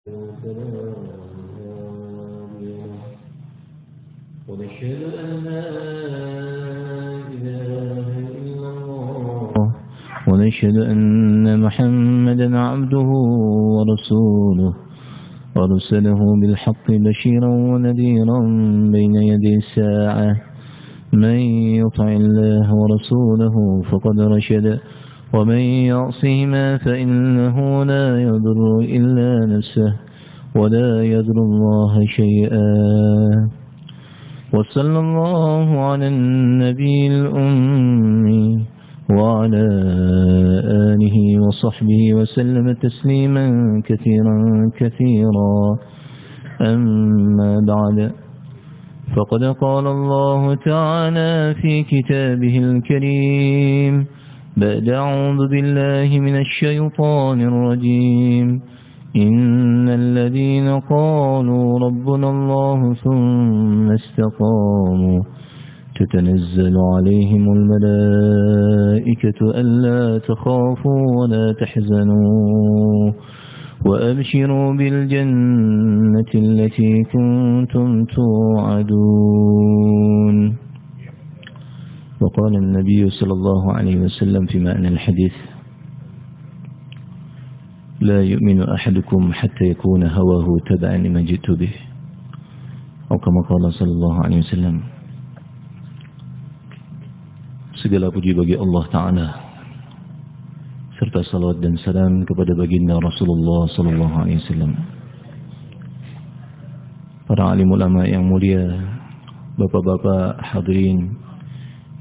ونشهد أن لا إله إلا الله ونشهد أن محمدا عبده ورسوله ورسله بالحق بشيرا ونذيرا بين يدي الساعة من يطع الله ورسوله فقد رشد ومن يعصهما فإنه لا يضر إلا نفسه ولا يضر الله شيئا وصلى الله على النبي الأمي وعلى آله وصحبه وسلم تسليما كثيرا كثيرا أما بعد فقد قال الله تعالى في كتابه الكريم بعد أعوذ بالله من الشيطان الرجيم إن الذين قالوا ربنا الله ثم استقاموا تتنزل عليهم الملائكة ألا تخافوا ولا تحزنوا وأبشروا بالجنة التي كنتم توعدون. وقال النبي صلى الله عليه وسلم في معنى الحديث لا يؤمن أحدكم حتى يكون هواه تبعا لما جئت به أو كما قال صلى الله عليه وسلم. Segala puji bagi Allah Ta'ala serta salawat dan salam kepada baginda Rasulullah sallallahu alaihi wasallam. Para alim ulama yang mulia, bapak-bapak hadirin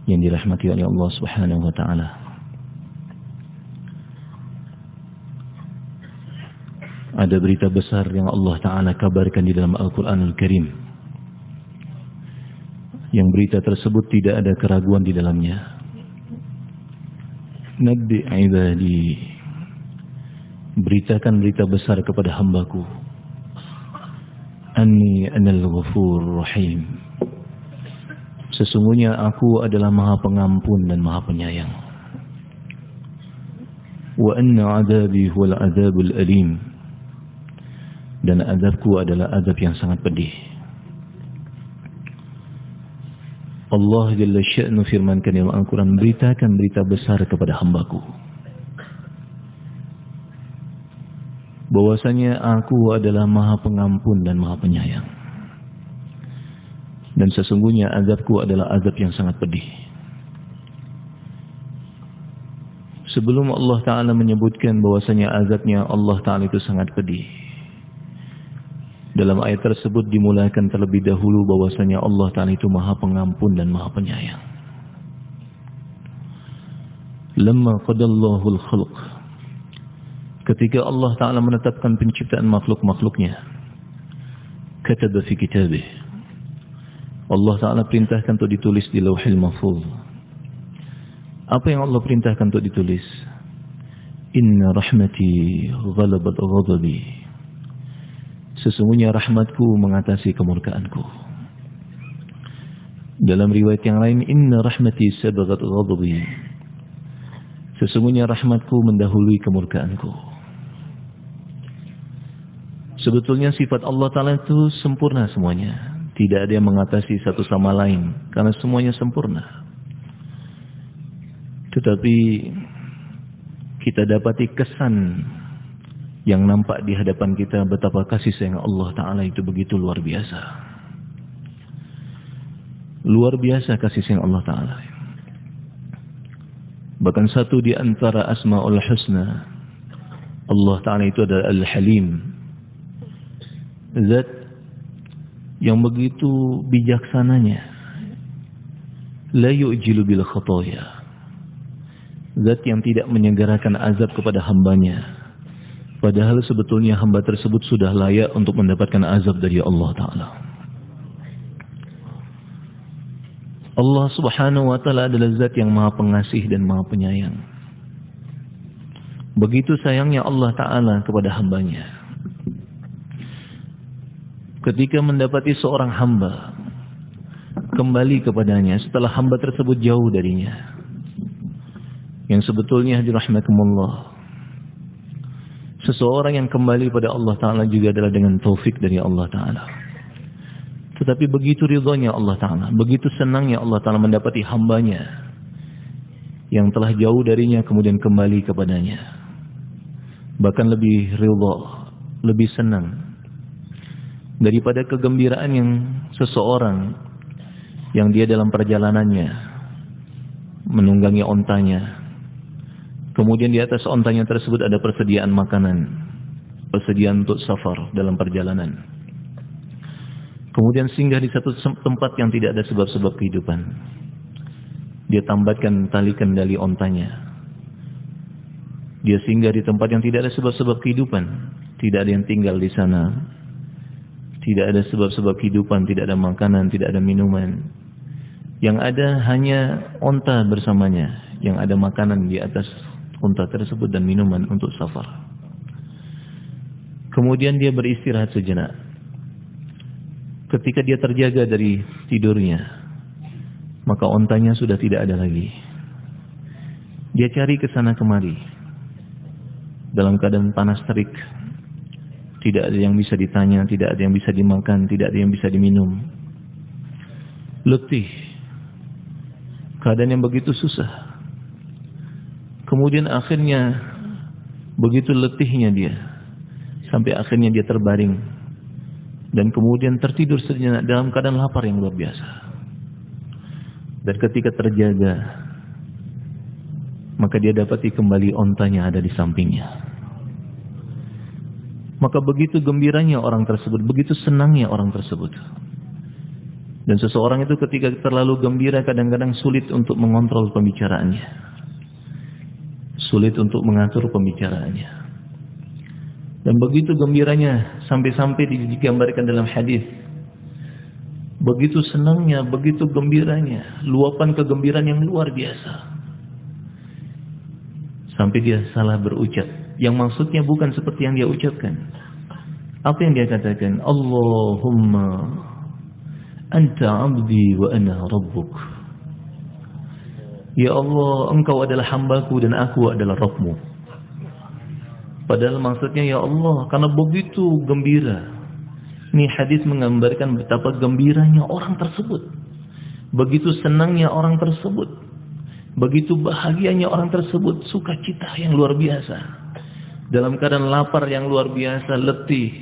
yang dirahmati oleh Allah Subhanahu wa taala. Ada berita besar yang Allah Ta'ala kabarkan di dalam Al-Quranul Karim. Yang berita tersebut tidak ada keraguan di dalamnya. Nabbi ibadi, beritakan berita besar kepada hambaku. Anni anal ghafur rahim. Sesungguhnya aku adalah Maha Pengampun dan Maha Penyayang. Wa anna adabi huwal adabul alim. Dan azabku adalah azab yang sangat pedih. Allah Jalla Sya'nu firmankan dalam Al-Quran, beritakan berita besar kepada hambaku bahwasanya aku adalah Maha Pengampun dan Maha Penyayang. Dan sesungguhnya azabku adalah azab yang sangat pedih. Sebelum Allah Ta'ala menyebutkan bahwasanya azabnya Allah Ta'ala itu sangat pedih, dalam ayat tersebut dimulakan terlebih dahulu bahwasanya Allah Ta'ala itu Maha Pengampun dan Maha Penyayang. Lamma qadallahu al-khalq, ketika Allah Ta'ala menetapkan penciptaan makhluk-makhluknya, kataba fi kitabih, Allah Ta'ala perintahkan untuk ditulis di Lauhil Mahfuz. Apa yang Allah perintahkan untuk ditulis? Inna rahmati ghalabat ghadabi, sesungguhnya rahmatku mengatasi kemurkaanku. Dalam riwayat yang lain, inna rahmati sabaghat ghadabi, sesungguhnya rahmatku mendahului kemurkaanku. Sebetulnya sifat Allah Ta'ala itu sempurna semuanya. Tidak ada yang mengatasi satu sama lain, karena semuanya sempurna. Tetapi kita dapati kesan yang nampak di hadapan kita betapa kasih sayang Allah Ta'ala itu begitu luar biasa. Luar biasa kasih sayang Allah Ta'ala. Bahkan satu di antara Asma'ul Husna Allah Ta'ala itu adalah Al-Halim, zat yang begitu bijaksananya, la yu'jilu bil khataya, zat yang tidak menyegerakan azab kepada hambanya, padahal sebetulnya hamba tersebut sudah layak untuk mendapatkan azab dari Allah Ta'ala. Allah Subhanahu wa Ta'ala adalah zat yang Maha Pengasih dan Maha Penyayang. Begitu sayangnya Allah Ta'ala kepada hambanya. Ketika mendapati seorang hamba kembali kepadanya setelah hamba tersebut jauh darinya, yang sebetulnya dirahmatkumullah, Seseorang yang kembali pada Allah Ta'ala juga adalah dengan taufik dari Allah Ta'ala. Tetapi begitu ridhonya Allah Ta'ala, begitu senangnya Allah Ta'ala mendapati hambanya yang telah jauh darinya kemudian kembali kepadanya. Bahkan lebih ridho, lebih senang daripada kegembiraan yang seseorang yang dia dalam perjalanannya menunggangi ontanya. Kemudian di atas ontanya tersebut ada persediaan makanan, persediaan untuk safar dalam perjalanan. Kemudian singgah di satu tempat yang tidak ada sebab-sebab kehidupan. Dia tambatkan tali kendali ontanya. Dia singgah di tempat yang tidak ada sebab-sebab kehidupan. Tidak ada yang tinggal di sana. Tidak ada sebab-sebab kehidupan, tidak ada makanan, tidak ada minuman. Yang ada hanya onta bersamanya, yang ada makanan di atas unta tersebut dan minuman untuk safar. Kemudian dia beristirahat sejenak. Ketika dia terjaga dari tidurnya, maka ontanya sudah tidak ada lagi. Dia cari ke sana kemari dalam keadaan panas terik. Tidak ada yang bisa ditanya, tidak ada yang bisa dimakan, tidak ada yang bisa diminum. Letih. Keadaan yang begitu susah. Kemudian akhirnya begitu letihnya dia, sampai akhirnya dia terbaring dan kemudian tertidur sejenak dalam keadaan lapar yang luar biasa. Dan ketika terjaga, maka dia dapati kembali ontanya ada di sampingnya. Maka begitu gembiranya orang tersebut, begitu senangnya orang tersebut. Dan seseorang itu ketika terlalu gembira kadang-kadang sulit untuk mengontrol pembicaraannya, sulit untuk mengatur pembicaraannya. Dan begitu gembiranya sampai-sampai digambarkan dalam hadis. Begitu senangnya, begitu gembiranya, luapan kegembiraan yang luar biasa. Sampai dia salah berucap, yang maksudnya bukan seperti yang dia ucapkan. Apa yang dia katakan? Allahumma anta abdi wa ana rabbuk. Ya Allah, engkau adalah hambaku dan aku adalah Rabbmu. Padahal maksudnya ya Allah, karena begitu gembira. Ini hadis menggambarkan betapa gembiranya orang tersebut. Begitu senangnya orang tersebut. Begitu bahagianya orang tersebut. Sukacita yang luar biasa. Dalam keadaan lapar yang luar biasa, letih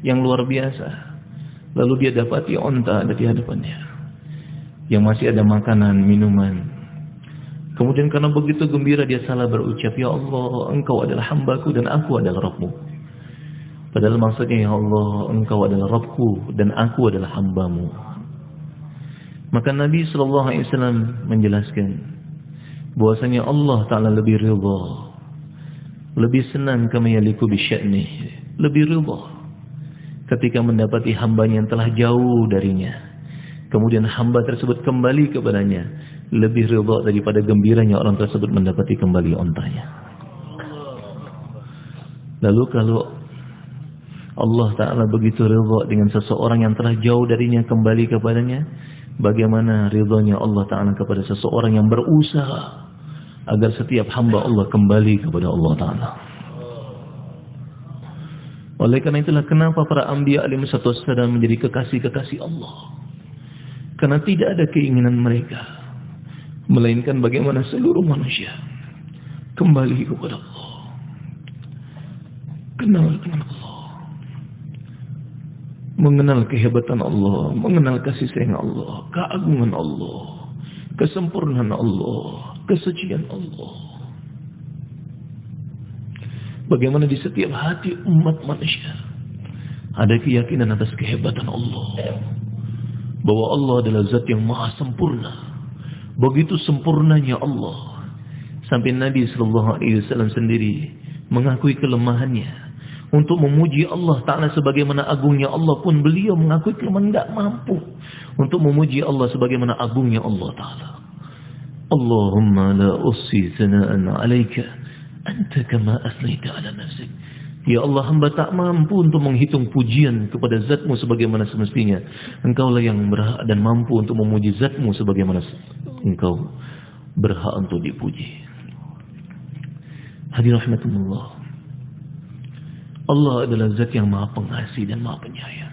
yang luar biasa. Lalu dia dapati onta ada di hadapannya, yang masih ada makanan, minuman. Kemudian karena begitu gembira dia salah berucap, ya Allah, engkau adalah hambaku dan aku adalah Rabbmu. Padahal maksudnya, ya Allah, engkau adalah Rabbku dan aku adalah hambamu. Maka Nabi SAW menjelaskan bahwasanya Allah Ta'ala lebih ridha, lebih senang kama yaliku bisya'ni, lebih ridha ketika mendapati hambanya yang telah jauh darinya, kemudian hamba tersebut kembali kepadanya, lebih ridha daripada gembiranya orang tersebut mendapati kembali ontanya. Lalu kalau Allah Ta'ala begitu ridha dengan seseorang yang telah jauh darinya kembali kepadanya, bagaimana ridhonya Allah Ta'ala kepada seseorang yang berusaha agar setiap hamba Allah kembali kepada Allah Ta'ala. Oleh karena itulah kenapa para anbiya alaihi wassalam menjadi kekasih-kekasih Allah. Karena tidak ada keinginan mereka, melainkan bagaimana seluruh manusia kembali kepada Allah, kenal dengan Allah, mengenal kehebatan Allah, mengenal kasih sayang Allah, keagungan Allah, kesempurnaan Allah, kesucian Allah. Bagaimana di setiap hati umat manusia ada keyakinan atas kehebatan Allah, bahwa Allah adalah zat yang maha sempurna. Begitu sempurnanya Allah, sampai Nabi SAW sendiri mengakui kelemahannya. Untuk memuji Allah Ta'ala sebagaimana agungnya Allah pun beliau mengakui kelemahan, tidak mampu untuk memuji Allah sebagaimana agungnya Allah Ta'ala. Allahumma la ussi sana'an alaika anta kama asnaita ala nafsik. Ya Allah, hamba tak mampu untuk menghitung pujian kepada zatmu sebagaimana semestinya. Engkaulah yang berhak dan mampu untuk memuji zatmu sebagaimana engkau berhak untuk dipuji. Hadirin rahmatullah, Allah adalah zat yang maha pengasih dan maha penyayang.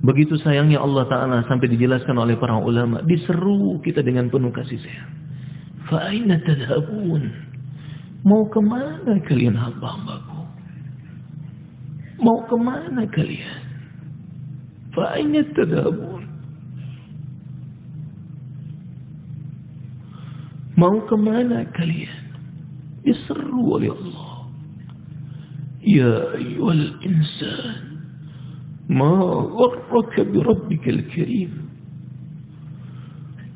Begitu sayangnya Allah Ta'ala sampai dijelaskan oleh para ulama, diseru kita dengan penuh kasih sayang. Fa'aina tadhabun? Mau kemana kalian hamba-hambaku? Mau kemana kalian? Fa'aina tadhabun? Mau kemana kalian? Diseru oleh Allah. Ya ayyuhal insan, ma gharraka bi rabbikal karim.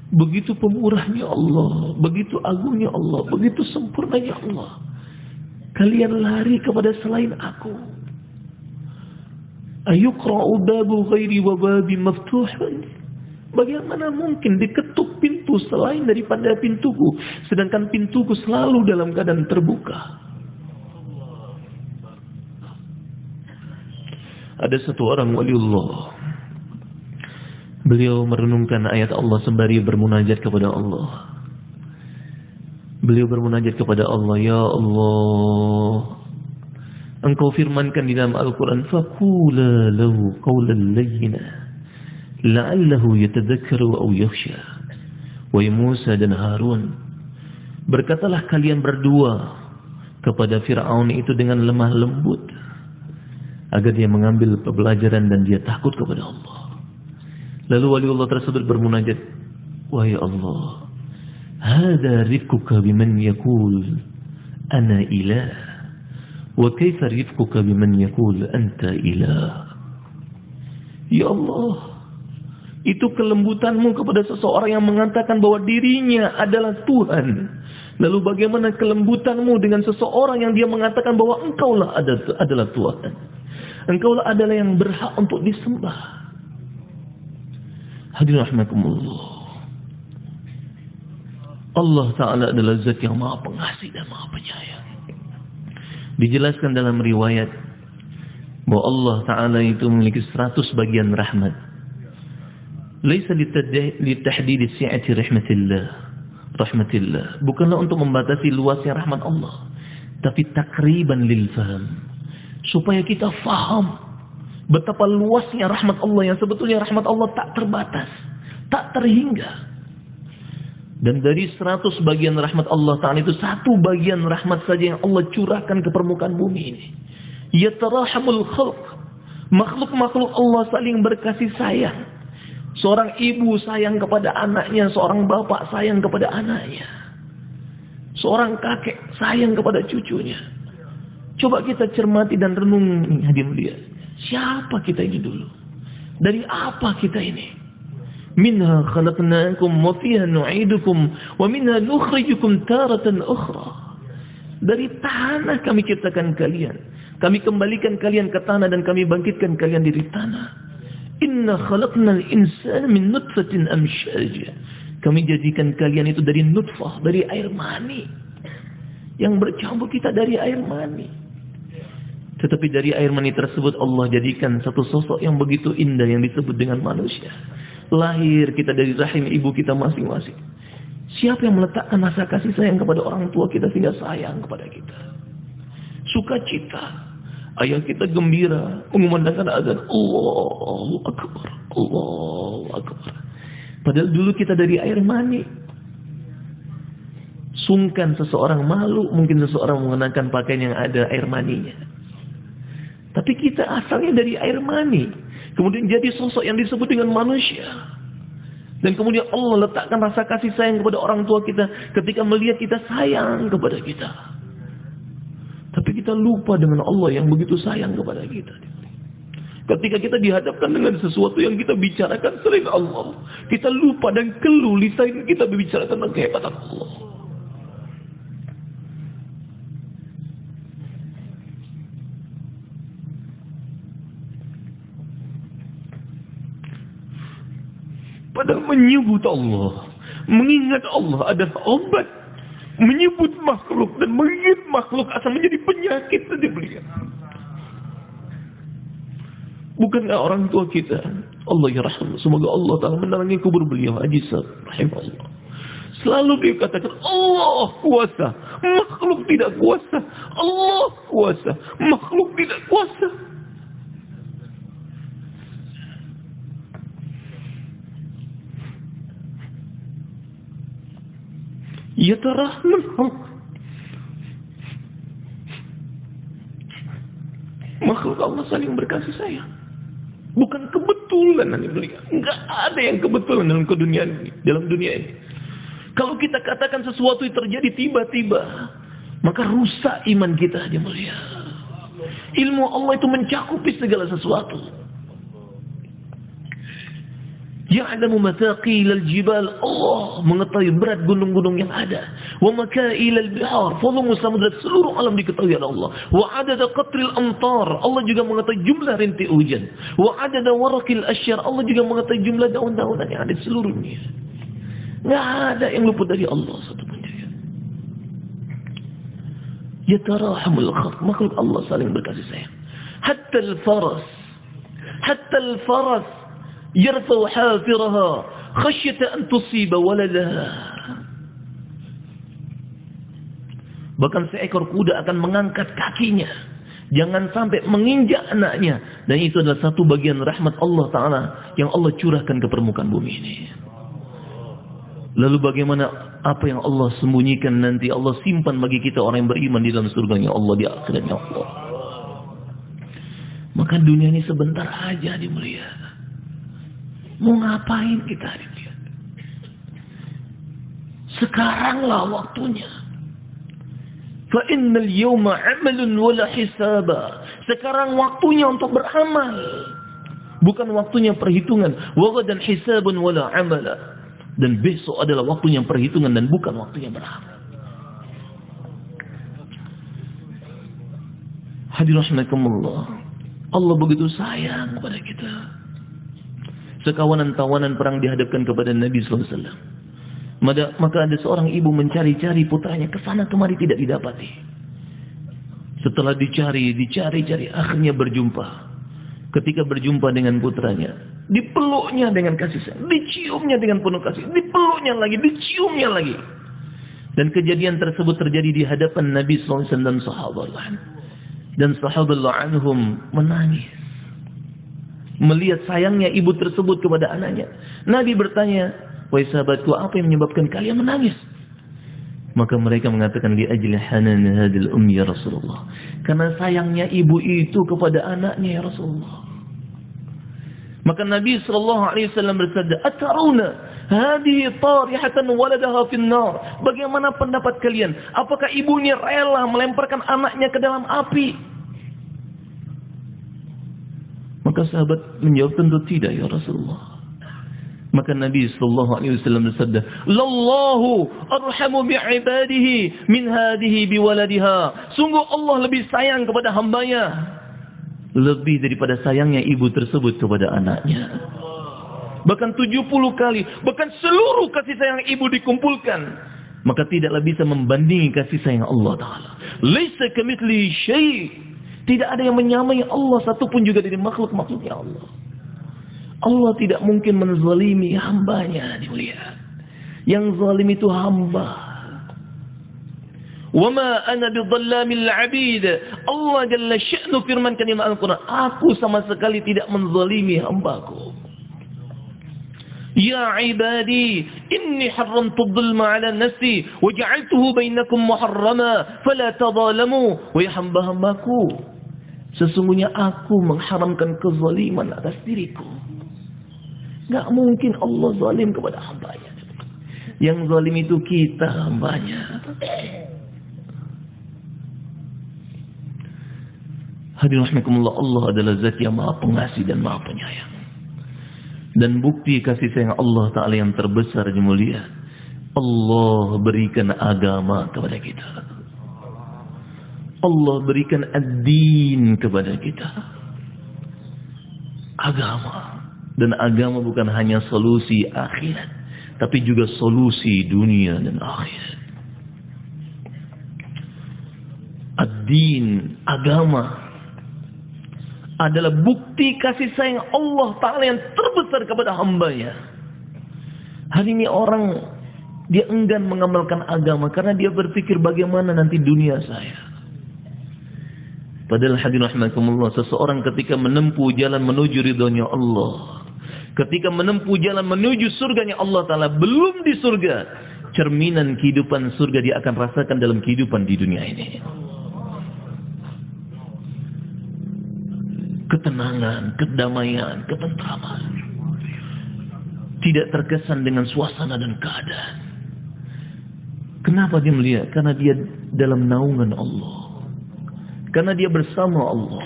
Begitu pemurahnya Allah, begitu agungnya Allah, begitu sempurnanya Allah, kalian lari kepada selain aku. Ayuqra'u babu ghairi wa babi maftuhan. Bagaimana mungkin diketuk pintu selain daripada pintuku, sedangkan pintuku selalu dalam keadaan terbuka. Ada satu orang waliullah, beliau merenungkan ayat Allah sembari bermunajat kepada Allah. Beliau bermunajat kepada Allah, ya Allah, Engkau firmankan di dalam Al-Quran, faqula lahu qawlan layyina la'allahu yatadzakkaru aw yakhsha. Wahai Musa dan Harun, berkatalah kalian berdua kepada Fir'aun itu dengan lemah lembut, agar dia mengambil pembelajaran dan dia takut kepada Allah. Lalu waliullah tersebut bermunajat, wahai Allah, hadza rifquka biman yaqul ana ilah, wa kaifa rifquka biman yaqul anta ilah. Ya Allah, itu kelembutanmu kepada seseorang yang mengatakan bahwa dirinya adalah Tuhan. Lalu bagaimana kelembutanmu dengan seseorang yang dia mengatakan bahwa engkaulah adalah Tuhan. Engkaulah adalah yang berhak untuk disembah. Hadirin rahimakumullah. Allah Ta'ala adalah zat yang maha pengasih dan maha penyayang. Dijelaskan dalam riwayat bahwa Allah Ta'ala itu memiliki 100 bagian rahmat. Laisa litahdid si'ati rahmatillah. Bukanlah untuk membatasi luasnya rahmat Allah, tapi takriban lil faham, supaya kita faham betapa luasnya rahmat Allah, yang sebetulnya rahmat Allah tak terbatas, tak terhingga. Dan dari 100 bagian rahmat Allah Ta'ala itu, 1 bagian rahmat saja yang Allah curahkan ke permukaan bumi ini. Yatarahamul khalq. Makhluk-makhluk Allah saling berkasih sayang. Seorang ibu sayang kepada anaknya, seorang bapak sayang kepada anaknya, seorang kakek sayang kepada cucunya. Coba kita cermati dan renung, hadirin dia. Siapa kita ini dulu? Dari apa kita ini? Minha khalaqnakum wa fiha nu'idukum wa minha nukhrijukum taratan ukhra. Dari tanah kami ciptakan kalian, kami kembalikan kalian ke tanah, dan kami bangkitkan kalian dari tanah. Inna khalaqnal insana min nutfatin amshaj. Kami jadikan kalian itu dari nutfah, dari air mani, yang bercampur kita dari air mani. Tetapi dari air mani tersebut Allah jadikan satu sosok yang begitu indah yang disebut dengan manusia. Lahir kita dari rahim ibu kita masing-masing. Siapa yang meletakkan rasa kasih sayang kepada orang tua kita sehingga sayang kepada kita? Sukacita, ayah kita gembira mengumandangkan azan, Allahu Akbar, Allahu Akbar. Padahal dulu kita dari air mani. Sungkan seseorang, malu mungkin seseorang mengenakan pakaian yang ada air maninya. Tapi kita asalnya dari air mani, kemudian jadi sosok yang disebut dengan manusia. Dan kemudian Allah letakkan rasa kasih sayang kepada orang tua kita ketika melihat kita sayang kepada kita. Tapi kita lupa dengan Allah yang begitu sayang kepada kita. Ketika kita dihadapkan dengan sesuatu yang kita bicarakan selain Allah, kita lupa dan keluh lisan kita berbicara tentang kehebatan Allah. Padahal menyebut Allah, mengingat Allah adalah obat. Menyebut makhluk dan mengingat makhluk asal menjadi penyakit tadi beliau. Bukankah orang tua kita, Allah ya rahmat, semoga Allah Ta'ala menerangi kubur beliau, Haji Sab, rahimahullah, selalu dia katakan Allah kuasa, Makhluk tidak kuasa. Allah kuasa. Makhluk tidak kuasa. Yatarahman. Makhluk Allah saling berkasih sayang. Bukan kebetulan nanti beliau. Enggak ada yang kebetulan dalam dunia ini. Kalau kita katakan sesuatu yang terjadi tiba-tiba, maka rusak iman kita dia mulia. Ilmu Allah itu mencakupi segala sesuatu. Ya'lamu mathaqilal jibal. Allah mengetahui berat gunung-gunung yang ada. Wa makailal bihar. Volume samudra seluruh alam diketahui oleh Allah. Wa adada qatril amtar. Allah juga mengetahui jumlah rintik hujan. Wa adada warakil asyar. Allah juga mengetahui jumlah daun-daunan yang ada di seluruh dunia. Enggak ada yang luput dari Allah satupun juga. Yatarahamul khalq. Makhluk Allah saling berkasih sayang. Hatta al-faras yarfa'u hafiraha khasyata an tusiba waladaha. Bahkan seekor kuda akan mengangkat kakinya, jangan sampai menginjak anaknya. Dan itu adalah satu bagian rahmat Allah Ta'ala yang Allah curahkan ke permukaan bumi ini. Lalu bagaimana apa yang Allah sembunyikan nanti Allah simpan bagi kita orang yang beriman di dalam surganya Allah di akhiratnya Allah. Maka dunia ini sebentar aja dimulia. Mau ngapain kita dilihat? Sekaranglah waktunya. Fa innal yawma 'amalun wala hisaba. Sekarang waktunya untuk beramal. Bukan waktunya perhitungan. Wa ghadan hisabun wala 'amala. Dan besok adalah waktunya perhitungan dan bukan waktunya beramal. Hadirin rahimakumullah. Allah begitu sayang kepada kita. Sekawanan-tawanan perang dihadapkan kepada Nabi sallallahu alaihi wasallam. Maka ada seorang ibu mencari-cari putranya ke sana kemari tidak didapati. Setelah dicari, akhirnya berjumpa. Ketika berjumpa dengan putranya, dipeluknya dengan kasih sayang, diciumnya dengan penuh kasih, dipeluknya lagi, diciumnya lagi. Dan kejadian tersebut terjadi di hadapan Nabi sallallahu alaihi wasallam dan sahabat. Dan sahabat anhum menangis melihat sayangnya ibu tersebut kepada anaknya. Nabi bertanya, "Wahai sahabatku, apa yang menyebabkan kalian menangis?" Maka mereka mengatakan, "Li ajli hanan hadil ya Rasulullah." Karena sayangnya ibu itu kepada anaknya ya Rasulullah. Maka Nabi sallallahu alaihi wasallam bersabda, "Ataruna hadhihi tarihatan waladaha fin nar." Bagaimana pendapat kalian? Apakah ibunya rela melemparkan anaknya ke dalam api? Maka sahabat menjawab, tentu tidak ya Rasulullah. Maka Nabi sallallahu alaihi wasallam bersabda, "Lallahu arhamu bi'ibadihi min hadhihi biwaladiha." Sungguh Allah lebih sayang kepada hambanya lebih daripada sayangnya ibu tersebut kepada anaknya. Bahkan 70 kali, bahkan seluruh kasih sayang ibu dikumpulkan, maka tidaklah bisa membandingi kasih sayang Allah Ta'ala. Laisa kamitslihi syai'. Tidak ada yang menyamai Allah satupun juga dari makhluk-makhluknya Allah. Allah tidak mungkin menzalimi hambanya, dilihat. Yang zalim itu hamba. Wa ma ana bidhallamil 'abid. Allah jalla sya'nu firmankan dalam Al-Qur'an, aku sama sekali tidak menzalimi hambaku. Ya ibadi, inni haramtu dhulma 'ala nafsi wa ja'altuhu bainakum muharrama fala tadhalamu. Wa hamba-hambaku, sesungguhnya aku mengharamkan kezaliman atas diriku. Gak mungkin Allah zalim kepada hambanya. Yang zalim itu kita hambanya. Hadirin rahimakumullah, Allah adalah zat yang maha pengasih dan maha penyayang. Dan bukti kasih sayang Allah Ta'ala yang terbesar dan mulia, Allah berikan agama kepada kita. Allah berikan ad-din kepada kita. Agama. Dan agama bukan hanya solusi akhirat, tapi juga solusi dunia dan akhirat. Ad-din, agama, adalah bukti kasih sayang Allah Ta'ala yang terbesar kepada hambanya. Hari ini orang Dia enggan mengamalkan agama karena dia berpikir bagaimana nanti dunia saya. Padahal hadirin rahimakumullah, seseorang ketika menempuh jalan menuju ridhonya Allah, ketika menempuh jalan menuju surganya Allah Ta'ala, belum di surga, cerminan kehidupan surga dia akan rasakan dalam kehidupan di dunia ini. Ketenangan, kedamaian, ketentraman. Tidak terkesan dengan suasana dan keadaan. Kenapa dia melihat? Karena dia dalam naungan Allah. Karena dia bersama Allah.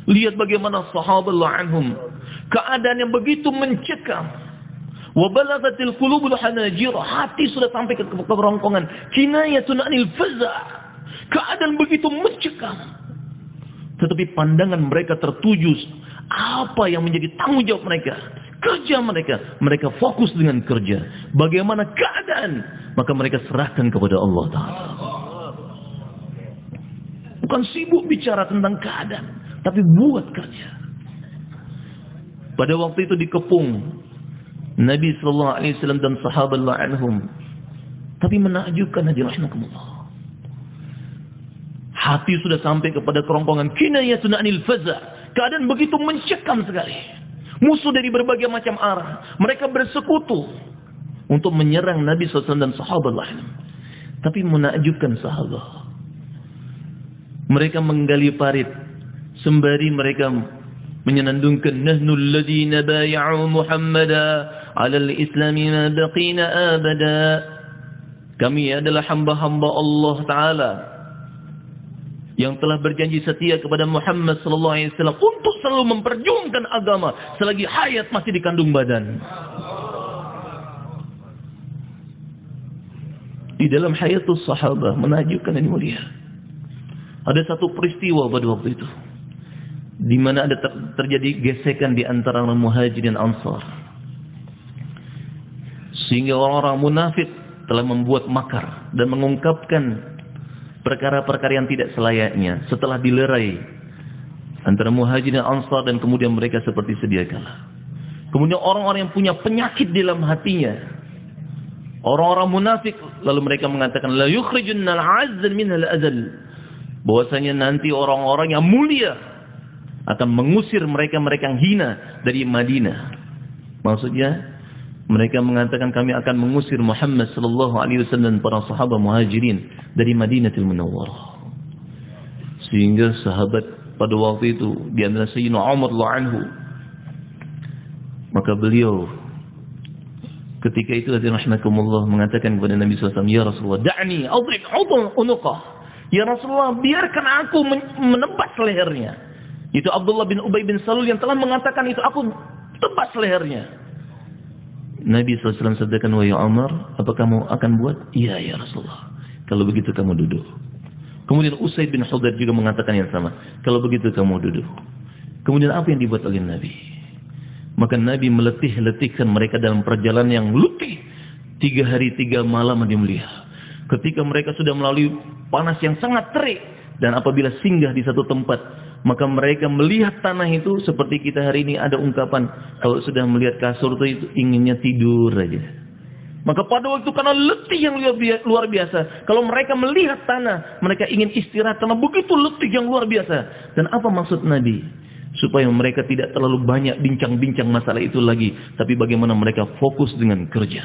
Lihat bagaimana sahabat anhum, keadaan yang begitu mencekam. Wa balaghatil qulubul hanajir, hati sudah sampai ke kerongkongan. Kinayatun anil faza'. Keadaan begitu mencekam. Tetapi pandangan mereka tertuju apa yang menjadi tanggung jawab mereka, kerja mereka. Mereka fokus dengan kerja. Bagaimana keadaan, maka mereka serahkan kepada Allah Ta'ala. Bukan sibuk bicara tentang keadaan, tapi buat kerja. Pada waktu itu dikepung Nabi sallallahu alaihi wasallam dan sahabat anhum. Tapi menakjubkan hadirin rahimakumullah. Hati sudah sampai kepada kerongkongan, kinayatun anil faza'. Keadaan begitu mencekam sekali. Musuh dari berbagai macam arah. Mereka bersekutu untuk menyerang Nabi SAW dan sahabat lain. Tapi menakjubkan sahabat. Mereka menggali parit sembari mereka menyenandungkan, nahnul ladina bay'u Muhammada 'ala al-islami ma baqina abada. Kami adalah hamba-hamba Allah Ta'ala yang telah berjanji setia kepada Muhammad sallallahu alaihi wasallam untuk selalu memperjuangkan agama selagi hayat masih di kandung badan. Di dalam hayatus sahabah menakjubkan dan mulia. Ada satu peristiwa pada waktu itu di mana ada terjadi gesekan di antara orang Muhajirin dan Ansar. Sehingga orang-orang munafik telah membuat makar dan mengungkapkan perkara-perkara yang tidak selayaknya setelah dilerai antara Muhajirin dan Ansar, dan kemudian mereka seperti sedia kala. Kemudian orang-orang yang punya penyakit di dalam hatinya, orang-orang munafik, lalu mereka mengatakan la yukhrijunna al-'azzal minal azal. Bahwasanya nanti orang-orang yang mulia akan mengusir mereka-mereka yang hina dari Madinah. Maksudnya mereka mengatakan kami akan mengusir Muhammad sallallahu alaihi wasallam dan para sahabat Muhajirin dari Madinatul Munawwarah. Sehingga sahabat pada waktu itu di antara Sayyidina Umar radhiyallahu anhu, maka beliau ketika itu rahimakumullah mengatakan kepada Nabi SAW, ya Rasulullah, da'ni adrib unuqah. Ya Rasulullah, biarkan aku menebas lehernya. Itu Abdullah bin Ubay bin Salul yang telah mengatakan itu, aku tebas lehernya. Nabi SAW sabdakan, wahai Umar, apa kamu akan buat? Iya ya Rasulullah. Kalau begitu kamu duduk. Kemudian Usaid bin Hudayr juga mengatakan yang sama. Kalau begitu kamu duduk. Kemudian apa yang dibuat oleh Nabi? Maka Nabi meletih-letihkan mereka dalam perjalanan yang letih. 3 hari 3 malam dia melihat. Ketika mereka sudah melalui panas yang sangat terik, dan apabila singgah di satu tempat, maka mereka melihat tanah itu seperti kita hari ini ada ungkapan, kalau sudah melihat kasur itu inginnya tidur aja. Maka pada waktu karena letih yang luar biasa, kalau mereka melihat tanah, mereka ingin istirahat karena begitu letih yang luar biasa. Dan apa maksud Nabi? Supaya mereka tidak terlalu banyak bincang-bincang masalah itu lagi, tapi bagaimana mereka fokus dengan kerja.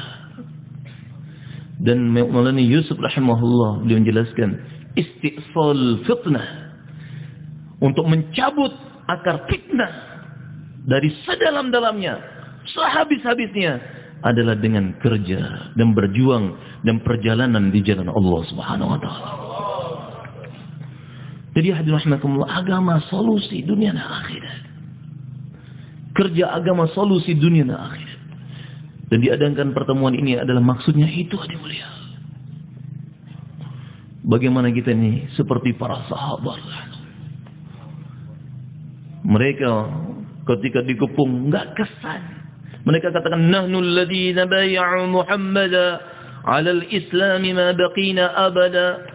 Dan Maulana Yusuf rahimahullah beliau menjelaskan istisal fitnah, untuk mencabut akar fitnah dari sedalam-dalamnya, sehabis-habisnya adalah dengan kerja dan berjuang dan perjalanan di jalan Allah Subhanahu wa taala. Jadi hadirin rahimakumullah, agama solusi dunia dan akhirat. Kerja agama solusi dunia dan akhirat. Dan diadakan pertemuan ini adalah maksudnya itu, hadirin mulia. Bagaimana kita ini seperti para sahabat. Mereka ketika dikepung enggak kesan. Mereka katakan nahnul ladzina bay'u Muhammada 'ala al-islam ma baqina abada.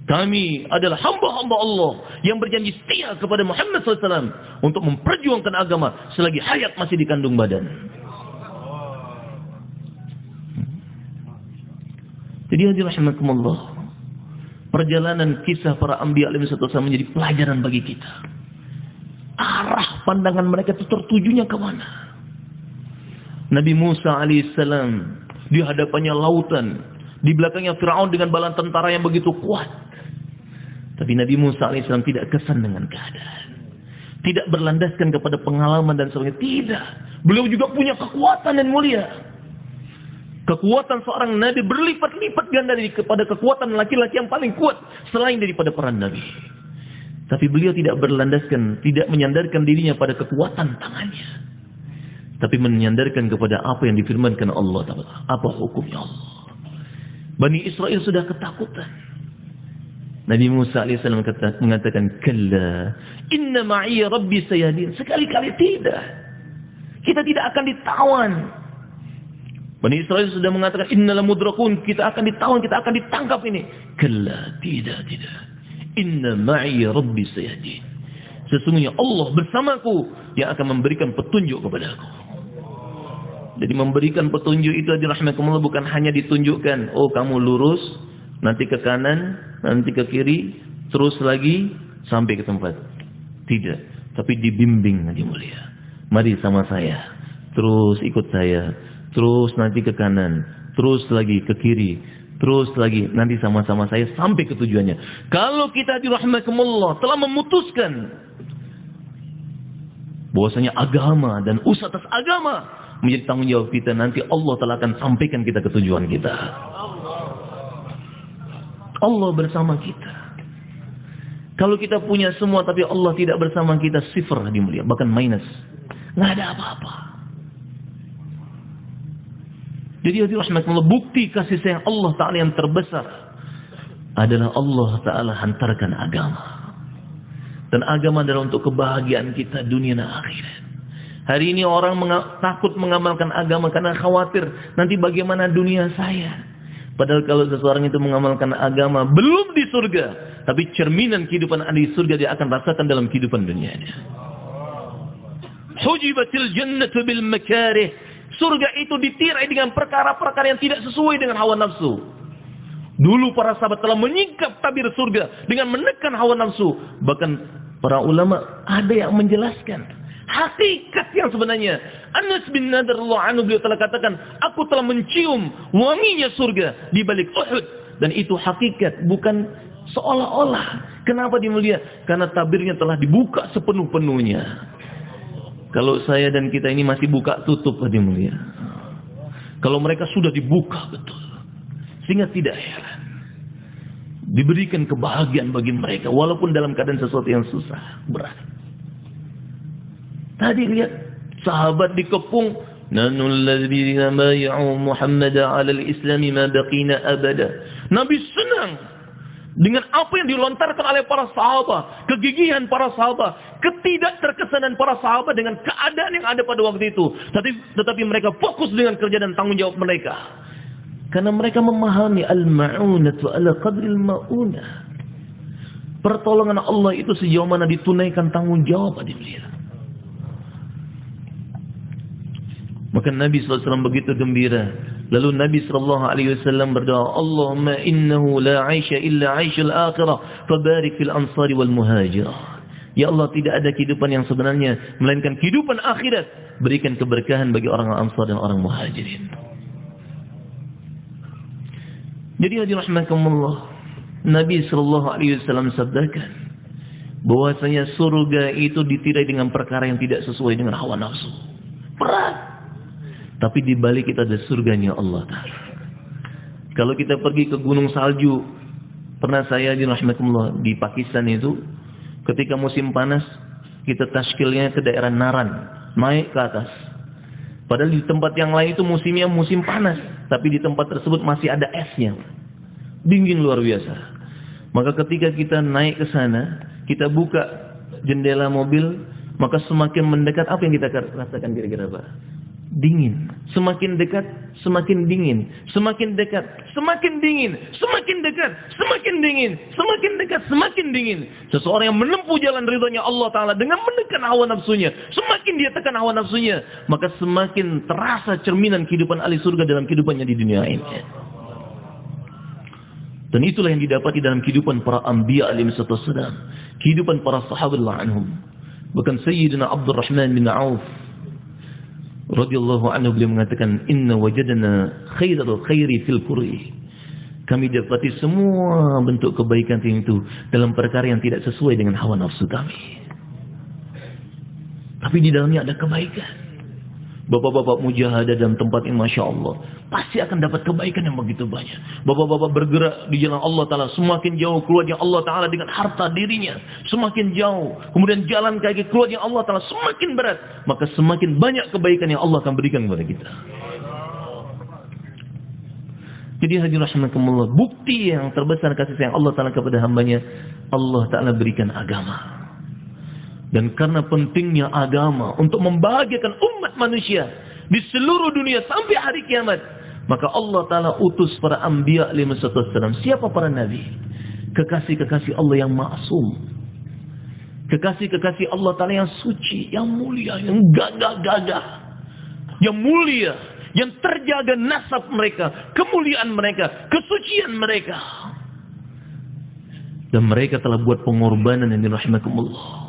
Kami adalah hamba-hamba Allah yang berjanji setia kepada Muhammad SAW untuk memperjuangkan agama selagi hayat masih di kandung badan. Jadi hadirin rahimakumullah, perjalanan kisah para anbiya alaihi wasallam menjadi pelajaran bagi kita. Arah pandangan mereka itu tertujunya ke mana? Nabi Musa alaihissalam di hadapannya lautan, di belakangnya Firaun dengan bala tentara yang begitu kuat. Tapi Nabi Musa alaihissalam tidak kesan dengan keadaan, tidak berlandaskan kepada pengalaman dan sebagainya. Tidak, beliau juga punya kekuatan dan mulia. Kekuatan seorang nabi berlipat-lipat ganda kepada kekuatan laki-laki yang paling kuat selain daripada para nabi. Tapi beliau tidak berlandaskan, tidak menyandarkan dirinya pada kekuatan tangannya, tapi menyandarkan kepada apa yang difirmankan Allah Ta'ala, apa hukumnya Allah. Bani Israel sudah ketakutan. Nabi Musa alaihissalam mengatakan, "Kalla, inna ma'iya rabbi sayahdin." Sekali-kali tidak. Kita tidak akan ditawan. Bani Israel sudah mengatakan, "Innal mudrakun." Kita akan ditawan, kita akan ditangkap ini. Kalla, tidak. Inna ma'iya rabbi sayahdin. Sesungguhnya Allah bersamaku yang akan memberikan petunjuk kepadaku. Jadi memberikan petunjuk itu rahmatullah bukan hanya ditunjukkan, oh kamu lurus, nanti ke kanan, nanti ke kiri, terus lagi sampai ke tempat. Tidak, tapi dibimbing Nabi mulia. Mari sama saya, terus ikut saya, terus nanti ke kanan, terus lagi ke kiri, terus lagi nanti sama-sama saya sampai ke tujuannya. Kalau kita dirahmatullah telah memutuskan bahwasanya agama dan usaha atas agama menjadi tanggung jawab kita, nanti Allah telah akan sampaikan kita ke tujuan kita. Allah bersama kita. Kalau kita punya semua tapi Allah tidak bersama kita, sifar dimulia, bahkan minus, nggak ada apa-apa. Jadi rahmatullah, bukti kasih sayang Allah Ta'ala yang terbesar adalah Allah Ta'ala hantarkan agama. Dan agama adalah untuk kebahagiaan kita dunia dan akhirat. Hari ini orang takut mengamalkan agama karena khawatir nanti bagaimana dunia saya. Padahal kalau seseorang itu mengamalkan agama belum di surga, tapi cerminan kehidupan di surga dia akan rasakan dalam kehidupan dunianya. Hujibatil jannatu bil makarih. Surga itu ditirai dengan perkara-perkara yang tidak sesuai dengan hawa nafsu. Dulu para sahabat telah menyingkap tabir surga dengan menekan hawa nafsu. Bahkan para ulama ada yang menjelaskan hakikat yang sebenarnya. Anas bin Nadr radhiyallahu anhu beliau telah katakan, aku telah mencium wanginya surga di balik Uhud. Dan itu hakikat, bukan seolah-olah. Kenapa dimulia? Karena tabirnya telah dibuka sepenuh-penuhnya. Kalau saya dan kita ini masih buka tutup dimulia. Kalau mereka sudah dibuka betul, sehingga tidak heran diberikan kebahagiaan bagi mereka walaupun dalam keadaan sesuatu yang susah, berat. Tadi lihat sahabat dikepung, nanul ladzina bay'u Muhammadan 'alal islami ma baqina abada. Nabi senang dengan apa yang dilontarkan oleh para sahabat, kegigihan para sahabat, ketidakterkesanan para sahabat dengan keadaan yang ada pada waktu itu. Tetapi mereka fokus dengan kerja dan tanggung jawab mereka. Karena mereka memahami al-ma'unatu ala qadril ma'unah. Pertolongan Allah itu sejauh mana ditunaikan tanggung jawab adilnya. Maka Nabi SAW begitu gembira. Lalu Nabi SAW berdoa, Allahumma innahu la 'aisha illa 'aishul akhirah, fabarik fil ansari wal muhajirah. Ya Allah, tidak ada kehidupan yang sebenarnya melainkan kehidupan akhirat. Berikan keberkahan bagi orang Ansar dan orang Muhajirin. Jadi hadirin rahimakumullah, Nabi SAW sabdakan bahwasanya surga itu ditirai dengan perkara yang tidak sesuai dengan hawa nafsu. Berat. Tapi di balik kita ada surganya Allah Ta'ala. Kalau kita pergi ke gunung salju, pernah saya di rahmatullah di Pakistan itu, ketika musim panas, kita tashkilnya ke daerah Naran, naik ke atas. Padahal di tempat yang lain itu musimnya musim panas, tapi di tempat tersebut masih ada esnya. Dingin luar biasa. Maka ketika kita naik ke sana, kita buka jendela mobil, maka semakin mendekat, apa yang kita rasakan kira-kira Pak? Dingin. Semakin dekat, semakin dingin. Semakin dekat, semakin dingin. Semakin dekat, semakin dingin. Semakin dekat, semakin dingin. Seseorang yang menempuh jalan ridhonya Allah Ta'ala dengan menekan hawa nafsunya. Semakin dia tekan hawa nafsunya, maka semakin terasa cerminan kehidupan ahli surga dalam kehidupannya di dunia ini. Dan itulah yang didapati dalam kehidupan para anbiya alaihi wassalam, kehidupan para sahabat anhum. Bahkan Sayyidina Abdurrahman bin Auf radhiyallahu anhu beliau mengatakan, inna wajadna khairal khairi fil qur'i. Kami dapati semua bentuk kebaikan itu dalam perkara yang tidak sesuai dengan hawa nafsu kami. Tapi di dalamnya ada kebaikan. Bapak-bapak mujahadah dalam tempat ini, Masya Allah, pasti akan dapat kebaikan yang begitu banyak. Bapak-bapak bergerak di jalan Allah Ta'ala, semakin jauh keluarnya Allah Ta'ala dengan harta dirinya, semakin jauh. Kemudian jalan kaki keluarnya Allah Ta'ala semakin berat, maka semakin banyak kebaikan yang Allah akan berikan kepada kita. Jadi hadirin rahimakumullah, bukti yang terbesar kasih sayang Allah Ta'ala kepada hambanya, Allah Ta'ala berikan agama. Dan karena pentingnya agama untuk membahagiakan umat manusia di seluruh dunia sampai hari kiamat, maka Allah Ta'ala utus para anbiya alaihi wassalam. Siapa para nabi? Kekasih-kekasih Allah yang maksum, kekasih-kekasih Allah Ta'ala yang suci, yang mulia, yang gagah-gagah, yang mulia, yang terjaga nasab mereka, kemuliaan mereka, kesucian mereka. Dan mereka telah buat pengorbanan yang dirahmatullah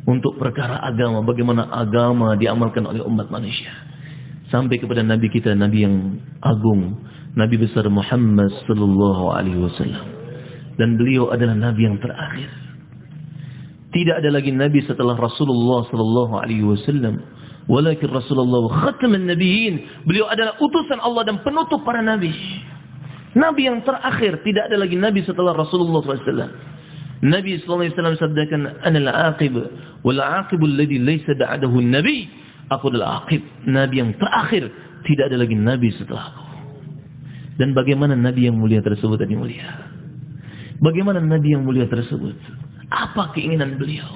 untuk perkara agama, bagaimana agama diamalkan oleh umat manusia. Sampai kepada Nabi kita, Nabi yang agung, Nabi besar Muhammad sallallahu alaihi wasallam. Dan beliau adalah Nabi yang terakhir. Tidak ada lagi Nabi setelah Rasulullah sallallahu alaihi wasallam. Walakin Rasulullah khataman nabiyyin. Beliau adalah utusan Allah dan penutup para nabi. Nabi yang terakhir, tidak ada lagi Nabi setelah Rasulullah sallallahu alaihi wasallam. Nabi sallallahu alaihi wasallam sabdakan, ana al-aqib wal aqib alladhi laysa ba'dahu an-nabi. Aku adalah aqib, nabi yang terakhir, tidak ada lagi nabi setelah aku. Dan bagaimana nabi yang mulia tersebut tadi mulia? Bagaimana nabi yang mulia tersebut? Apa keinginan beliau?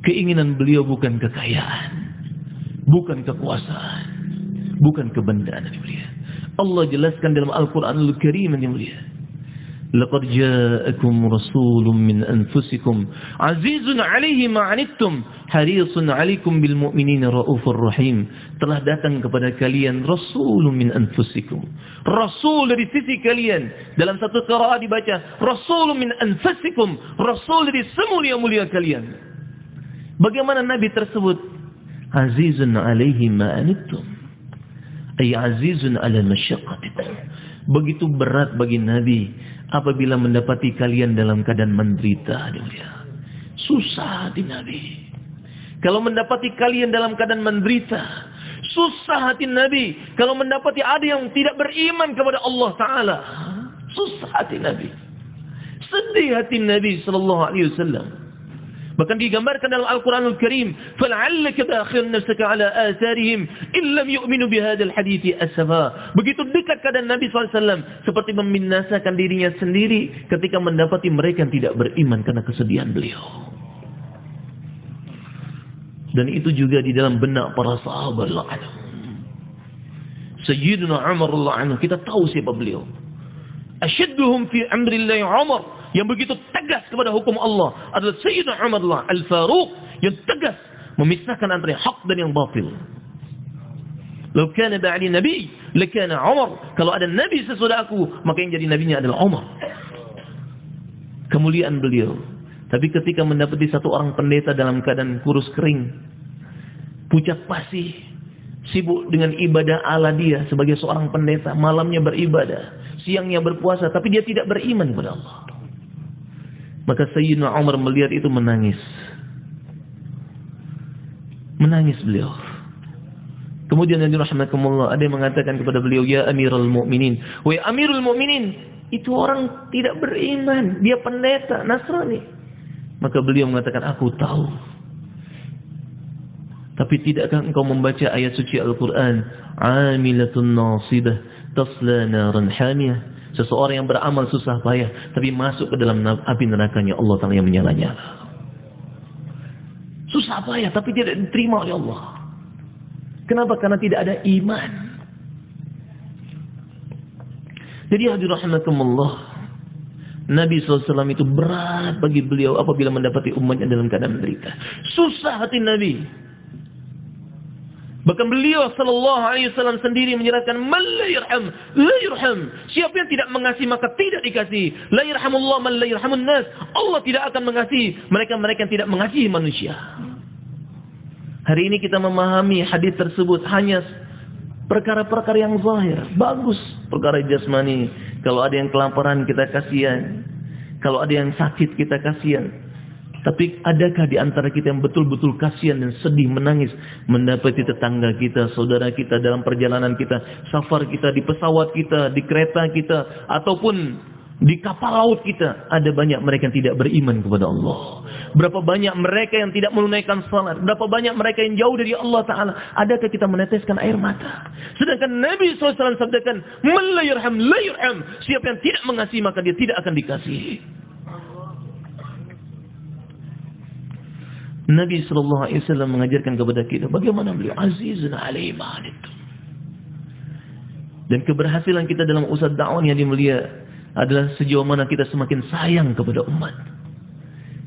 Keinginan beliau bukan kekayaan, bukan kekuasaan, bukan kebendaan yang mulia. Allah jelaskan dalam Al-Qur'anul Karim yang mulia. Laqad ja'akum rasulun min anfusikum azizun 'alaihi ma 'anittum harisun 'alaikum bil mu'minina raufur rahim. Telah datang kepada kalian rasulun min anfusikum. Rasul dari sisi kalian. Dalam satu qiraat dibaca rasulun min anfusikum, rasul dari semulia-mulia kalian. Bagaimana nabi tersebut? Azizun 'alaihi ma 'anittum. Ay azizun 'ala masyaqqatikum. Begitu berat bagi nabi apabila mendapati kalian dalam keadaan menderita. Susah hati Nabi. Kalau mendapati kalian dalam keadaan menderita, susah hati Nabi. Kalau mendapati ada yang tidak beriman kepada Allah Ta'ala, susah hati Nabi. Sedih hati Nabi Sallallahu Alaihi Wasallam. Bahkan digambarkan dalam Al-Quranul Karim, فَلَعَلَّكَ بَاخِرٌ نَفْسَكَ عَلَىٰ آثَارِهِمْ إِنْ لَمْ يُؤْمِنُوا بِهَذَا الْحَدِيثِ أَسَفًا. Begitu dekat keadaan Nabi SAW, seperti membinasakan dirinya sendiri ketika mendapati mereka yang tidak beriman karena kesedihan beliau. Dan itu juga di dalam benak para sahabat Allah. Sayyidina Umar Allah, kita tahu siapa beliau. Asyadduhum fi amrillahi Umar, yang begitu tegas kepada hukum Allah adalah Sayyidina Umar Al-Faruq, yang tegas memisahkan antara hak dan yang batil. Law kana ba'di nabi lakana Umar. Kalau ada nabi sesudah aku, maka yang jadi nabinya adalah Umar. Kemuliaan beliau. Tapi ketika mendapati satu orang pendeta dalam keadaan kurus kering, pucat pasi, sibuk dengan ibadah ala dia sebagai seorang pendeta, malamnya beribadah, siangnya berpuasa, tapi dia tidak beriman kepada Allah. Maka Sayyidina Umar melihat itu menangis. Menangis beliau. Kemudian Nabi rahmatullah ada yang mengatakan kepada beliau, ya Amirul Mukminin, wahai Amirul Mukminin, itu orang tidak beriman, dia pendeta Nasrani. Maka beliau mengatakan, aku tahu. Tapi tidakkah engkau membaca ayat suci Al-Quran, amilatun nasibah tasla naran hamiyah. Seseorang yang beramal susah payah, tapi masuk ke dalam api nerakanya Allah Ta'ala yang menyala-nyala. Susah payah, tapi tidak diterima oleh Allah. Kenapa? Karena tidak ada iman. Jadi hadirin rahimakumullah, Nabi SAW itu berat bagi beliau apabila mendapati umatnya dalam keadaan menderita. Susah hati Nabi. Bahkan beliau sallallahu alaihi wasallam sendiri menjelaskan, "Man la yarham, la yurham." Siapa yang tidak mengasihi maka tidak dikasihi. La yarhamullah man la yarhamun nas. Allah tidak akan mengasihi mereka-mereka yang tidak mengasihi manusia. Hari ini kita memahami hadis tersebut hanya perkara-perkara yang zahir. Bagus, perkara jasmani. Kalau ada yang kelaparan kita kasihan. Kalau ada yang sakit kita kasihan. Tapi adakah di antara kita yang betul-betul kasihan dan sedih menangis mendapati tetangga kita, saudara kita dalam perjalanan kita, safar kita, di pesawat kita, di kereta kita, ataupun di kapal laut kita, ada banyak mereka yang tidak beriman kepada Allah. Berapa banyak mereka yang tidak menunaikan salat, berapa banyak mereka yang jauh dari Allah Ta'ala. Adakah kita meneteskan air mata? Sedangkan Nabi SAW sabdakan, "Man la yarham, la yurham." Siapa yang tidak mengasihi maka dia tidak akan dikasihi. Nabi SAW mengajarkan kepada kita bagaimana beliau azizun alaihi ma anittum. Dan keberhasilan kita dalam usaha dakwah yang mulia adalah sejauh mana kita semakin sayang kepada umat,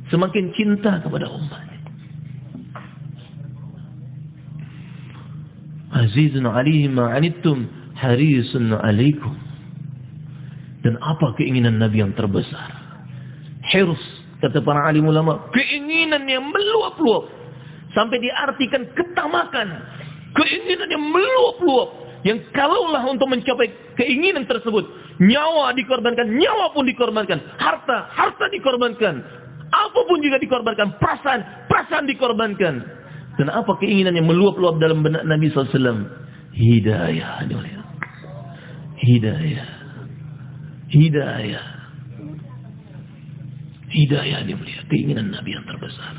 semakin cinta kepada umat. Azizun alaihi ma anittum harisun alaikum. Dan apa keinginan Nabi yang terbesar? Hirs, kata para alim ulama, keinginan yang meluap-luap. Sampai diartikan ketamakan. Keinginan yang meluap-luap. Yang kalaulah untuk mencapai keinginan tersebut, nyawa dikorbankan, nyawa pun dikorbankan. Harta dikorbankan. Apapun juga dikorbankan. Perasaan dikorbankan. Dan apa keinginan yang meluap-luap dalam benak Nabi SAW? Hidayah. Hidayah dia mulia, keinginan Nabi yang terbesar.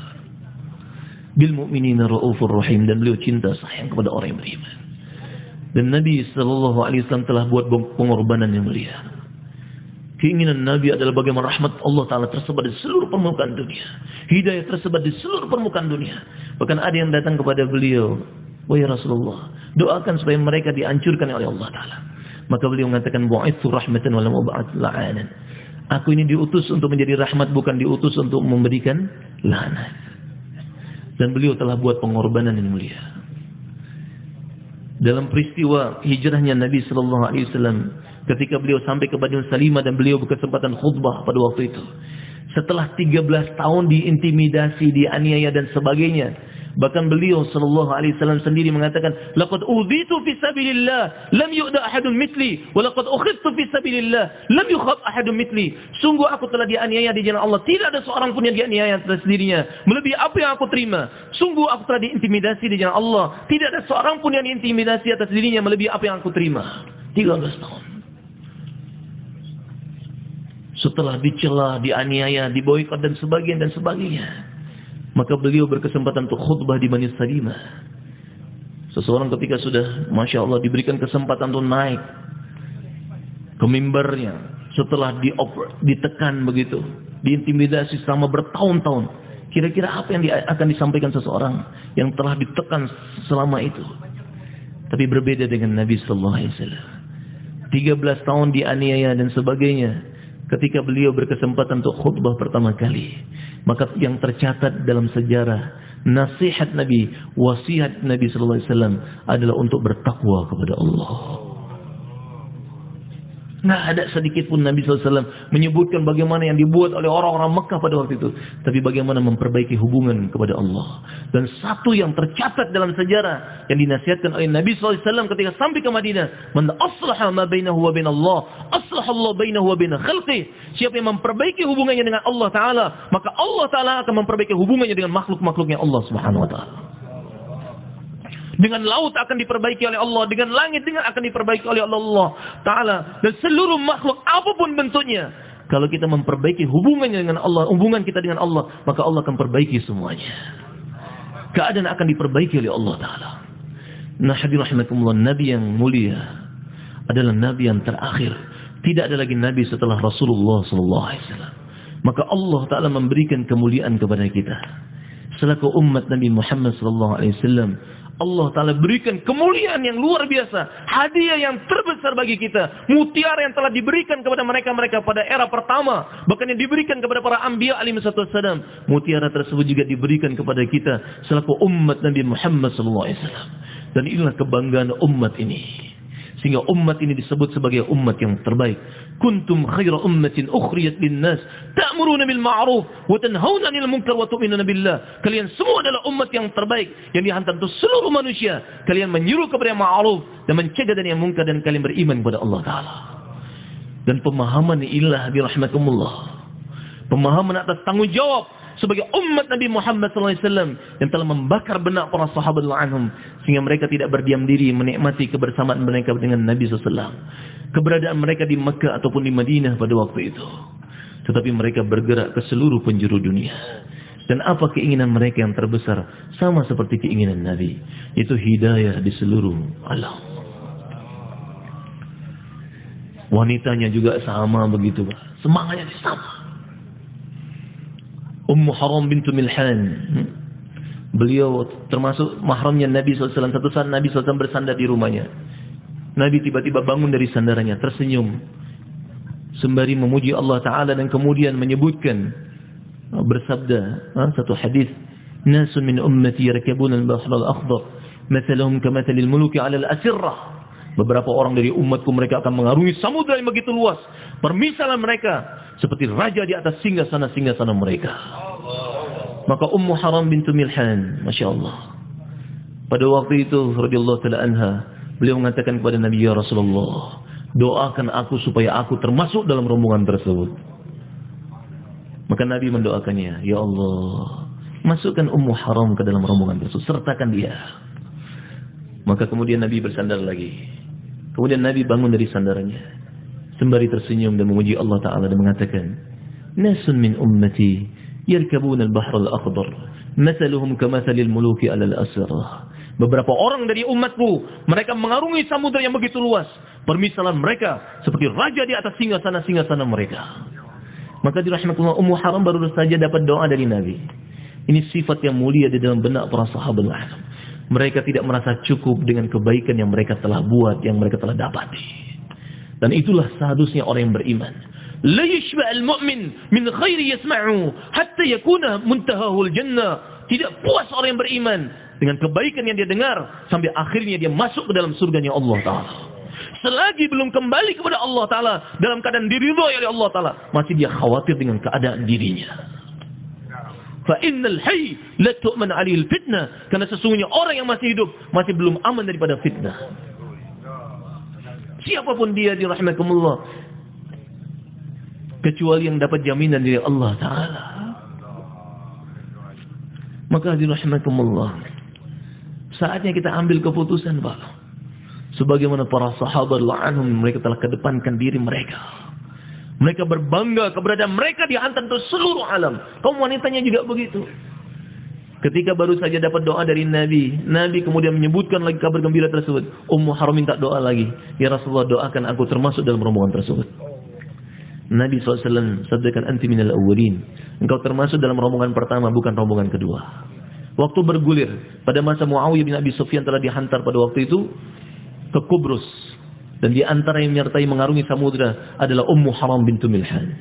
Bil mu'minina raufur rahim, dan beliau cinta sayang kepada orang yang beriman. Dan Nabi sallallahu alaihi wasallam telah buat pengorbanan yang mulia. Keinginan Nabi adalah bagaimana rahmat Allah Ta'ala tersebar di seluruh permukaan dunia. Hidayah tersebar di seluruh permukaan dunia. Bahkan ada yang datang kepada beliau, "Wahai Rasulullah, doakan supaya mereka dihancurkan oleh Allah Ta'ala." Maka beliau mengatakan, "Bu'ithu rahmatan wa lam ub'ats la'anan." Aku ini diutus untuk menjadi rahmat, bukan diutus untuk memberikan laknat. Dan beliau telah buat pengorbanan yang mulia. Dalam peristiwa hijrahnya Nabi sallallahu alaihi wasallam, ketika beliau sampai ke Bani Salimah dan beliau berkesempatan khutbah pada waktu itu. Setelah 13 tahun diintimidasi, dianiaya dan sebagainya, bahkan beliau sallallahu alaihi wasallam sendiri mengatakan, "Laqad udhitu fi sabilillah, lam yu'da ahadun mithli, wa laqad ukhidtu fi sabilillah, lam yukhad ahadun mithli." Sungguh aku telah dianiaya di jalan Allah, tidak ada seorang pun yang dianiaya atas dirinya melebihi apa yang aku terima. Sungguh aku telah diintimidasi di jalan Allah, tidak ada seorang pun yang diintimidasi atas dirinya melebihi apa yang aku terima. 13 tahun. Setelah dicela, dianiaya, diboikot dan sebagainya. Maka beliau berkesempatan untuk khutbah di Bani Salimah. Seseorang ketika sudah, Masya Allah, diberikan kesempatan untuk naik ke mimbarnya. Setelah ditekan begitu, diintimidasi selama bertahun-tahun. Kira-kira apa yang akan disampaikan seseorang yang telah ditekan selama itu? Tapi berbeda dengan Nabi Sallallahu Alaihi Wasallam. 13 tahun dianiaya dan sebagainya. Ketika beliau berkesempatan untuk khutbah pertama kali, maka yang tercatat dalam sejarah nasihat Nabi, wasiat Nabi sallallahu alaihi wasallam adalah untuk bertakwa kepada Allah. Nggak ada sedikit pun Nabi sallallahu alaihi wasallam menyebutkan bagaimana yang dibuat oleh orang-orang Mekah pada waktu itu, tapi bagaimana memperbaiki hubungan kepada Allah. Dan satu yang tercatat dalam sejarah yang dinasihatkan oleh Nabi sallallahu alaihi wasallam ketika sampai ke Madinah, "Man aslaha ma bainahu wa bainallah, aslaha Allah bainahu wa bain khalqih." Siapa yang memperbaiki hubungannya dengan Allah Ta'ala, maka Allah Ta'ala akan memperbaiki hubungannya dengan makhluk-makhluknya Allah Subhanahu wa Ta'ala. Dengan laut akan diperbaiki oleh Allah, dengan langit akan diperbaiki oleh Allah Ta'ala, dan seluruh makhluk apapun bentuknya. Kalau kita memperbaiki hubungannya dengan Allah, hubungan kita dengan Allah, maka Allah akan perbaiki semuanya. Keadaan akan diperbaiki oleh Allah Ta'ala. Nah, hadirin rahimakumullah, Nabi yang mulia adalah Nabi yang terakhir. Tidak ada lagi Nabi setelah Rasulullah SAW. Maka Allah Ta'ala memberikan kemuliaan kepada kita. Selaku umat Nabi Muhammad SAW, Allah Ta'ala berikan kemuliaan yang luar biasa. Hadiah yang terbesar bagi kita. Mutiara yang telah diberikan kepada mereka-mereka pada era pertama. Bahkan yang diberikan kepada para anbiya alaihi wassalam. Mutiara tersebut juga diberikan kepada kita selaku umat Nabi Muhammad SAW. Dan inilah kebanggaan umat ini. Sehingga umat ini disebut sebagai umat yang terbaik. Kuntum khaira ummatin ukhriyat linnas ta'muruna bil ma'ruf wa tanhauna 'anil munkar wa tu'minuna billah. Kalian semua adalah umat yang terbaik yang dihantar untuk seluruh manusia. Kalian menyuruh kepada yang ma'ruf dan mencegah dari yang munkar, dan kalian beriman kepada Allah Ta'ala. Dan pemahaman inilah dirahmatkumullah, pemahaman atas tanggung jawab sebagai umat Nabi Muhammad SAW yang telah membakar benak para sahabat anhum, sehingga mereka tidak berdiam diri menikmati kebersamaan mereka dengan Nabi SAW, keberadaan mereka di Mekah ataupun di Madinah pada waktu itu, tetapi mereka bergerak ke seluruh penjuru dunia. Dan apa keinginan mereka yang terbesar? Sama seperti keinginan Nabi, yaitu hidayah di seluruh alam. Wanitanya juga sama begitu, semangatnya sama. Ummu Haram bintu Milhan, beliau termasuk mahramnya Nabi SAW. Satu saat Nabi SAW bersandar di rumahnya. Nabi tiba-tiba bangun dari sandarannya, tersenyum sembari memuji Allah Ta'ala, dan kemudian menyebutkan, bersabda satu hadis, nasun min ummati yarkabuna al-bahr al-akhdar mathaluhum kamathalil muluki 'ala al-asirrah. Beberapa orang dari umatku, mereka akan mengarungi samudra yang begitu luas. Permisalan mereka seperti raja di atas singgah-sana mereka. Maka Ummu Haram bintu Milhan, Masya Allah, pada waktu itu radhiyallahu ta'ala anha, beliau mengatakan kepada Nabi, ya Rasulullah, doakan aku supaya aku termasuk dalam rombongan tersebut. Maka Nabi mendoakannya, ya Allah, masukkan Ummu Haram ke dalam rombongan tersebut, sertakan dia. Maka kemudian Nabi bersandar lagi. Kemudian Nabi bangun dari sandarannya sembari tersenyum dan memuji Allah Ta'ala dan mengatakan, nasun min ummati yarkabuna al-bahr al-akhdar mathaluhum kamathalil muluki 'ala al-asrah. Beberapa orang dari umatku, mereka mengarungi samudra yang begitu luas. Permisalan mereka seperti raja di atas singgah-sana mereka. Maka dirahmatullah, Ummu Haram baru saja dapat doa dari Nabi. Ini sifat yang mulia di dalam benak para sahabat. Mereka tidak merasa cukup dengan kebaikan yang mereka telah buat, yang mereka telah dapati. Dan itulah seharusnya orang yang beriman. La yashba'al mu'min min khairi yasma'u hatta yakuna muntahahul jannah. Tidak puas orang yang beriman dengan kebaikan yang dia dengar sampai akhirnya dia masuk ke dalam surganya Allah Ta'ala. Selagi belum kembali kepada Allah Ta'ala dalam keadaan diridhai oleh Allah Ta'ala, masih dia khawatir dengan keadaan dirinya. Fa innal hayy la tu'man 'alaihi fitnah, karena sesungguhnya orang yang masih hidup masih belum aman daripada fitnah. Siapapun dia dirahmatkumullah, kecuali yang dapat jaminan dari Allah Ta'ala. Maka dirahmatkumullah, saatnya kita ambil keputusan, Pak. Sebagaimana para sahabat anhum, mereka telah kedepankan diri mereka. Mereka berbangga keberadaan mereka dihantar untuk seluruh alam. Kaum wanitanya juga begitu. Ketika baru saja dapat doa dari Nabi, Nabi kemudian menyebutkan lagi kabar gembira tersebut. Ummu Haram minta doa lagi. Ya Rasulullah, doakan aku termasuk dalam rombongan tersebut. Nabi SAW sabdakan, anti minal awwalin. Engkau termasuk dalam rombongan pertama, bukan rombongan kedua. Waktu bergulir, pada masa Muawiyah bin Abi Sufyan telah dihantar pada waktu itu ke Kubrus. Dan di antara yang menyertai mengarungi samudra adalah Ummu Haram bintu Milhan.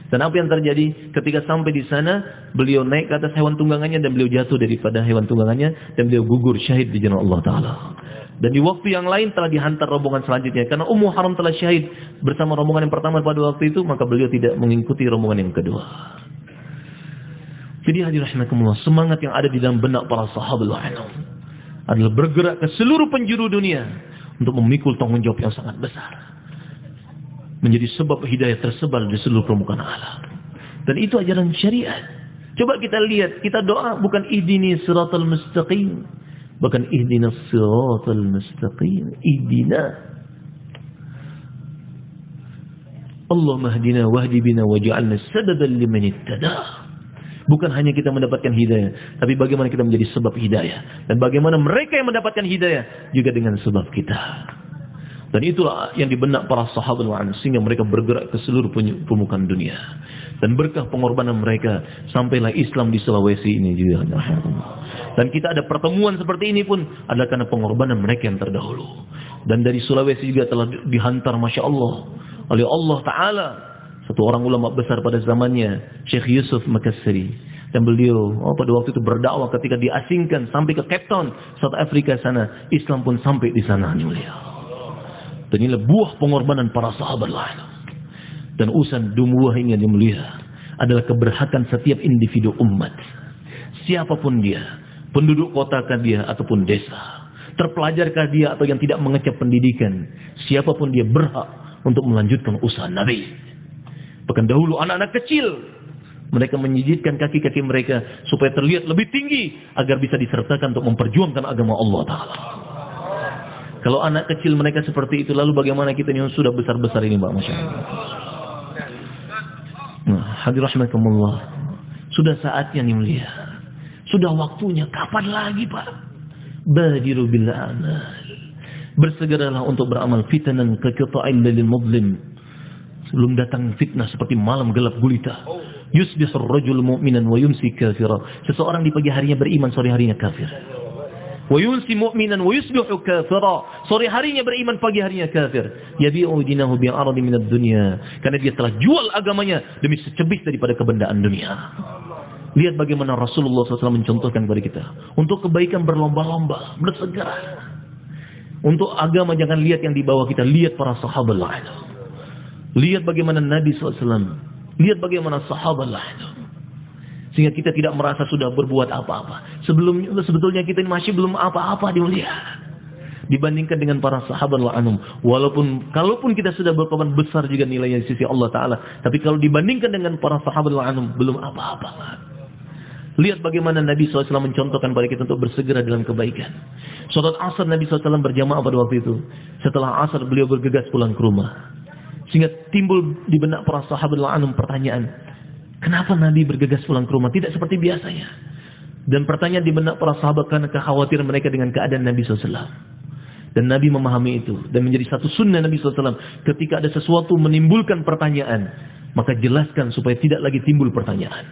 Dan apa yang terjadi? Ketika sampai di sana, beliau naik ke atas hewan tunggangannya dan beliau jatuh daripada hewan tunggangannya dan beliau gugur syahid di jalan Allah Ta'ala. Dan di waktu yang lain telah dihantar rombongan selanjutnya. Karena Ummu Haram telah syahid bersama rombongan yang pertama pada waktu itu, maka beliau tidak mengikuti rombongan yang kedua. Jadi hadirin rahimakumullah, semangat yang ada di dalam benak para sahabat adalah bergerak ke seluruh penjuru dunia untuk memikul tanggung jawab yang sangat besar, menjadi sebab hidayah tersebar di seluruh permukaan alam. Dan itu ajaran syariat. Coba kita lihat, kita doa bukan ihdini siratal mustaqim, bukan ihdinas siratal mustaqim, ihdina. Allahumma hdina wahdi bina waj'alna sadadan liman ittada. Bukan hanya kita mendapatkan hidayah, tapi bagaimana kita menjadi sebab hidayah. Dan bagaimana mereka yang mendapatkan hidayah juga dengan sebab kita. Dan itulah yang dibenak para sahabat sehingga mereka bergerak ke seluruh permukaan dunia. Dan berkah pengorbanan mereka, sampailah Islam di Sulawesi ini juga. Dan kita ada pertemuan seperti ini pun adalah karena pengorbanan mereka yang terdahulu. Dan dari Sulawesi juga telah dihantar, Masya Allah, oleh Allah Ta'ala satu orang ulama besar pada zamannya, Syekh Yusuf Makassari. Dan beliau pada waktu itu berdakwah ketika diasingkan sampai ke Cape Town, South Africa sana. Islam pun sampai di sana, yang mulia. Dan inilah buah pengorbanan para sahabat lain. Dan urusan buah ini, yang mulia, adalah keberhakan setiap individu umat. Siapapun dia, penduduk kotakah dia ataupun desa, terpelajarkah dia atau yang tidak mengecap pendidikan, siapapun dia berhak untuk melanjutkan usaha Nabi. Bahkan dahulu anak-anak kecil, mereka menyijitkan kaki-kaki mereka supaya terlihat lebih tinggi agar bisa disertakan untuk memperjuangkan agama Allah Ta'ala. Kalau anak kecil mereka seperti itu, lalu bagaimana kita yang sudah besar-besar ini, Mbak? Masya Allah. Nah, hadirin rahimakumullah, sudah saatnya nih mulia. Sudah waktunya. Kapan lagi, Pak? Badiru bil amal. Bersegeralah untuk beramal. Fitanan kaqita'il lil mudlim. Sebelum datang fitnah seperti malam gelap gulita. Yusbihur rajul mu'minan wa yumsi kafira. Seseorang di pagi harinya beriman, sore harinya kafir. Wa yumsi mu'minan wa yusbihu kafira. Sore harinya beriman, pagi harinya kafir. Yabi'u dinahu bi'aradi minad dunya. Karena dia telah jual agamanya demi secebis daripada kebendaan dunia. Lihat bagaimana Rasulullah SAW mencontohkan kepada kita. Untuk kebaikan berlomba-lomba, bersegera. Untuk agama jangan lihat yang di bawah kita, lihat para sahabat lain. Lihat bagaimana Nabi SAW. Lihat bagaimana sahabat lain. Sehingga kita tidak merasa sudah berbuat apa-apa. Sebetulnya kita masih belum apa-apa dilihat. Dibandingkan dengan para sahabat lain. Kalaupun kita sudah berkorban besar juga nilainya di sisi Allah Ta'ala. Tapi kalau dibandingkan dengan para sahabat lain, belum apa-apa. Lihat bagaimana Nabi SAW mencontohkan kepada kita untuk bersegera dalam kebaikan. Salat asar Nabi SAW berjamaah pada waktu itu. Setelah asar beliau bergegas pulang ke rumah. Sehingga timbul di benak para sahabat lain pertanyaan. Kenapa Nabi bergegas pulang ke rumah? Tidak seperti biasanya. Dan pertanyaan di benak para sahabat karena kekhawatiran mereka dengan keadaan Nabi SAW. Dan Nabi memahami itu. Dan menjadi satu sunnah Nabi SAW. Ketika ada sesuatu menimbulkan pertanyaan, maka jelaskan supaya tidak lagi timbul pertanyaan.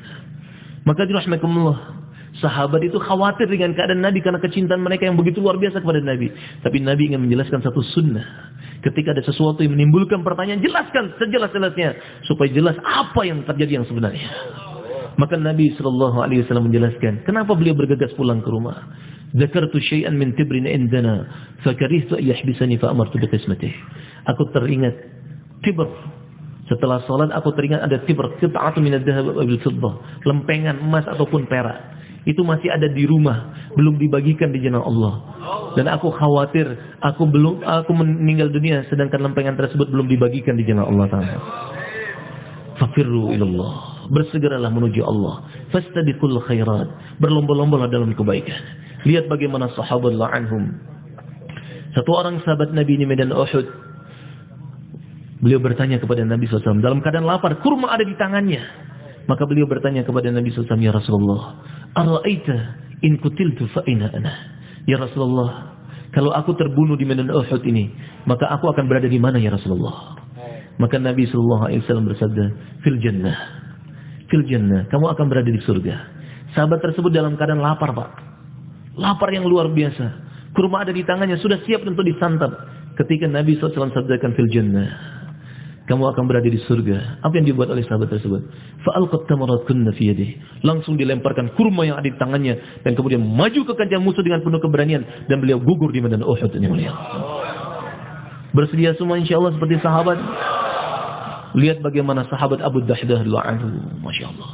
Maka dirahmatullah, sahabat itu khawatir dengan keadaan Nabi karena kecintaan mereka yang begitu luar biasa kepada Nabi. Tapi Nabi ingin menjelaskan satu sunnah. Ketika ada sesuatu yang menimbulkan pertanyaan, jelaskan sejelas-jelasnya supaya jelas apa yang terjadi yang sebenarnya. Maka Nabi SAW menjelaskan kenapa beliau bergegas pulang ke rumah. Zakartu syai'an min tibrin indana fakarihtu ayyahbisani fa'amartu biqismatih. Aku teringat tibr. Setelah salat aku teringat ada tibr, qit'atun min adh-dhahab bil fiddah, lempengan emas ataupun perak. Itu masih ada di rumah, belum dibagikan di jalan Allah. Dan aku khawatir aku meninggal dunia sedangkan lempengan tersebut belum dibagikan di jalan Allah Ta'ala. Fafirru ilallah, bersegeralah menuju Allah. Fastabiqul khairat, berlomba-lombalah dalam kebaikan. Lihat bagaimana sahabat la'anhum. Satu orang sahabat Nabi di medan Uhud, beliau bertanya kepada Nabi SAW dalam keadaan lapar, kurma ada di tangannya. Maka beliau bertanya kepada Nabi SAW, ya Rasulullah, ara'aita in kutiltu fa'ina ana. Ya Rasulullah, kalau aku terbunuh di medan Uhud ini, maka aku akan berada di mana ya Rasulullah? Maka Nabi SAW bersabda, fil jannah. Fil jannah, kamu akan berada di surga. Sahabat tersebut dalam keadaan lapar, Pak. Lapar yang luar biasa. Kurma ada di tangannya, sudah siap untuk disantap. Ketika Nabi SAW sabdakan fil jannah, kamu akan berada di surga. Apa yang dibuat oleh sahabat tersebut? Fa'alqat tamaratkunna fi yadihi. Langsung dilemparkan kurma yang ada di tangannya dan kemudian maju ke kancah musuh dengan penuh keberanian dan beliau gugur di medan Uhud ini mulia. Bersedia semua insyaallah seperti sahabat. Lihat bagaimana sahabat Abu Dahdah radhiyallahu anhu, masyaallah.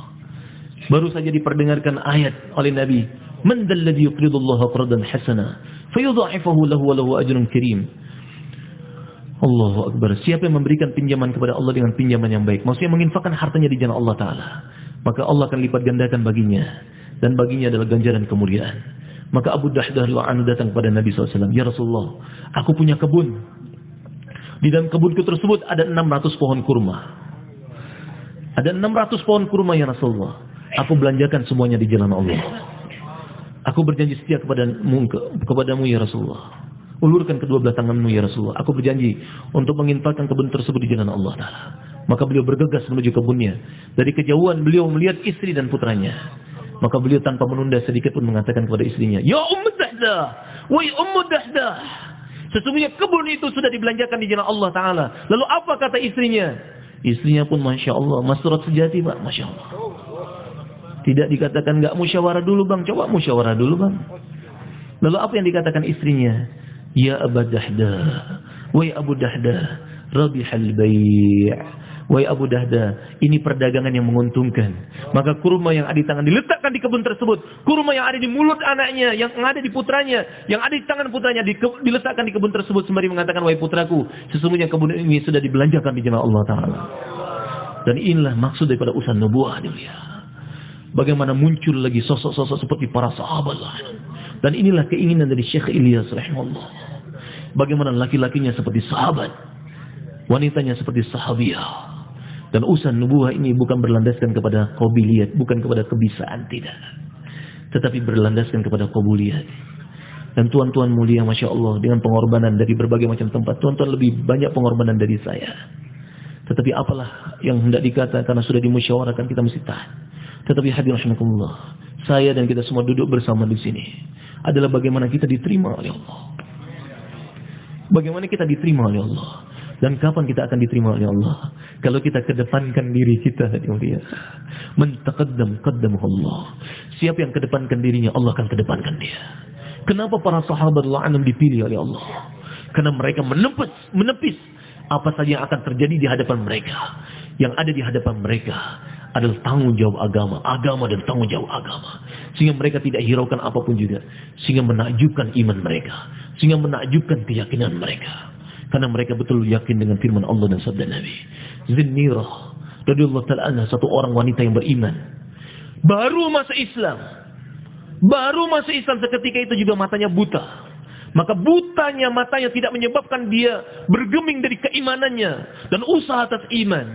Baru saja diperdengarkan ayat oleh Nabi, "Man dzalladzi yuqridullaha qardan hasana, fayudha'ifahu lahu wa lahu ajrun karim." Allahu Akbar. Siapa yang memberikan pinjaman kepada Allah dengan pinjaman yang baik, maksudnya menginfakkan hartanya di jalan Allah Ta'ala, maka Allah akan lipat gandakan baginya. Dan baginya adalah ganjaran kemuliaan. Maka Abu Dahdah radhiyallahu anhu datang kepada Nabi SAW. Ya Rasulullah, aku punya kebun. Di dalam kebunku tersebut ada 600 pohon kurma. Ada 600 pohon kurma ya Rasulullah. Aku belanjakan semuanya di jalan Allah. Aku berjanji setia kepadamu ya Rasulullah. Ulurkan kedua belah tanganmu ya Rasulullah. Aku berjanji untuk menginfakkan kebun tersebut di jalan Allah Ta'ala. Maka beliau bergegas menuju kebunnya. Dari kejauhan beliau melihat istri dan putranya. Maka beliau tanpa menunda sedikit pun mengatakan kepada istrinya, Ya Ummu Dahdah, wahai Ummu Dahdah, sesungguhnya kebun itu sudah dibelanjakan di jalan Allah Ta'ala. Lalu apa kata istrinya? Istrinya pun Masya Allah, masrurat sejati Pak, Masya Allah. Tidak dikatakan nggak musyawarah dulu bang, coba musyawarah dulu bang. Lalu apa yang dikatakan istrinya? Ya Abu Dahda, wahai Abu Dahda, rabihal bai'. Wahai Abu Dahda, ini perdagangan yang menguntungkan. Maka kurma yang ada di tangan diletakkan di kebun tersebut. Kurma yang ada di mulut anaknya, yang ada di putranya, yang ada di tangan putranya diletakkan di kebun tersebut sembari mengatakan, wahai putraku, sesungguhnya kebun ini sudah dibelanjakan di jalan Allah Ta'ala. Dan inilah maksud daripada usaha nubuah dia. Bagaimana muncul lagi sosok-sosok seperti para sahabat. Dan inilah keinginan dari Syekh Ilyas rahimahullah. Bagaimana laki-lakinya seperti sahabat, wanitanya seperti sahabiah. Dan usaha nubuah ini bukan berlandaskan kepada qabiliyat, bukan kepada kebisaan, tidak. Tetapi berlandaskan kepada qabiliyat. Dan tuan-tuan mulia, Masya Allah, dengan pengorbanan dari berbagai macam tempat. Tuan-tuan lebih banyak pengorbanan dari saya. Tetapi apalah yang hendak dikata, karena sudah dimusyawarahkan, kita mesti tahan. Tetapi hadirin rahimakumullah, saya dan kita semua duduk bersama di sini adalah bagaimana kita diterima oleh Allah. Bagaimana kita diterima oleh Allah. Dan kapan kita akan diterima oleh Allah? Kalau kita kedepankan diri kita, hadirin mulia. Man taqaddam qaddamuhu Allah. Siapa yang kedepankan dirinya, Allah akan kedepankan dia. Kenapa para sahabat radhiyallahu dipilih oleh Allah? Karena mereka menepis apa saja yang akan terjadi di hadapan mereka. Yang ada di hadapan mereka adalah tanggung jawab agama dan tanggung jawab agama. Sehingga mereka tidak hiraukan apapun juga. Sehingga menakjubkan iman mereka. Sehingga menakjubkan keyakinan mereka. Karena mereka betul yakin dengan firman Allah dan sabda Nabi. Zinnirah radhiyallahu ta'ala anha, satu orang wanita yang beriman. Baru masuk Islam seketika itu juga matanya buta. Maka butanya matanya tidak menyebabkan dia bergeming dari keimanannya dan usaha atas iman.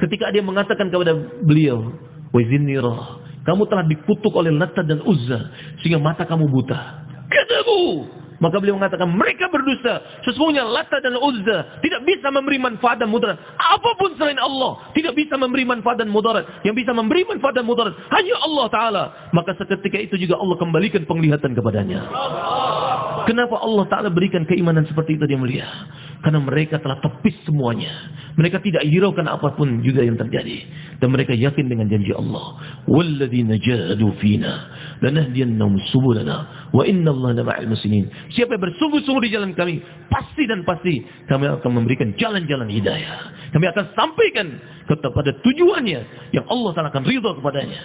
Ketika dia mengatakan kepada beliau, wa zinnirah, kamu telah dikutuk oleh Lat dan Uzza sehingga mata kamu buta. Katamu. Maka beliau mengatakan, mereka berdusta. Sesungguhnya Lata dan Uzza tidak bisa memberi manfaat dan mudarat. Apapun selain Allah tidak bisa memberi manfaat dan mudarat. Yang bisa memberi manfaat dan mudarat hanya Allah Ta'ala. Maka seketika itu juga Allah kembalikan penglihatan kepadanya. Kenapa Allah Ta'ala berikan keimanan seperti itu, dia mulia? Karena mereka telah tepis semuanya. Mereka tidak hiraukan apapun juga yang terjadi. Dan mereka yakin dengan janji Allah. Walladzina jahadu fina lanahdiyannahum subulana wa innallaha lama'al muslimin. Siapa yang bersungguh-sungguh di jalan kami, pasti dan pasti kami akan memberikan jalan-jalan hidayah. Kami akan sampaikan kepada tujuannya yang Allah Ta'ala akan ridha kepadanya.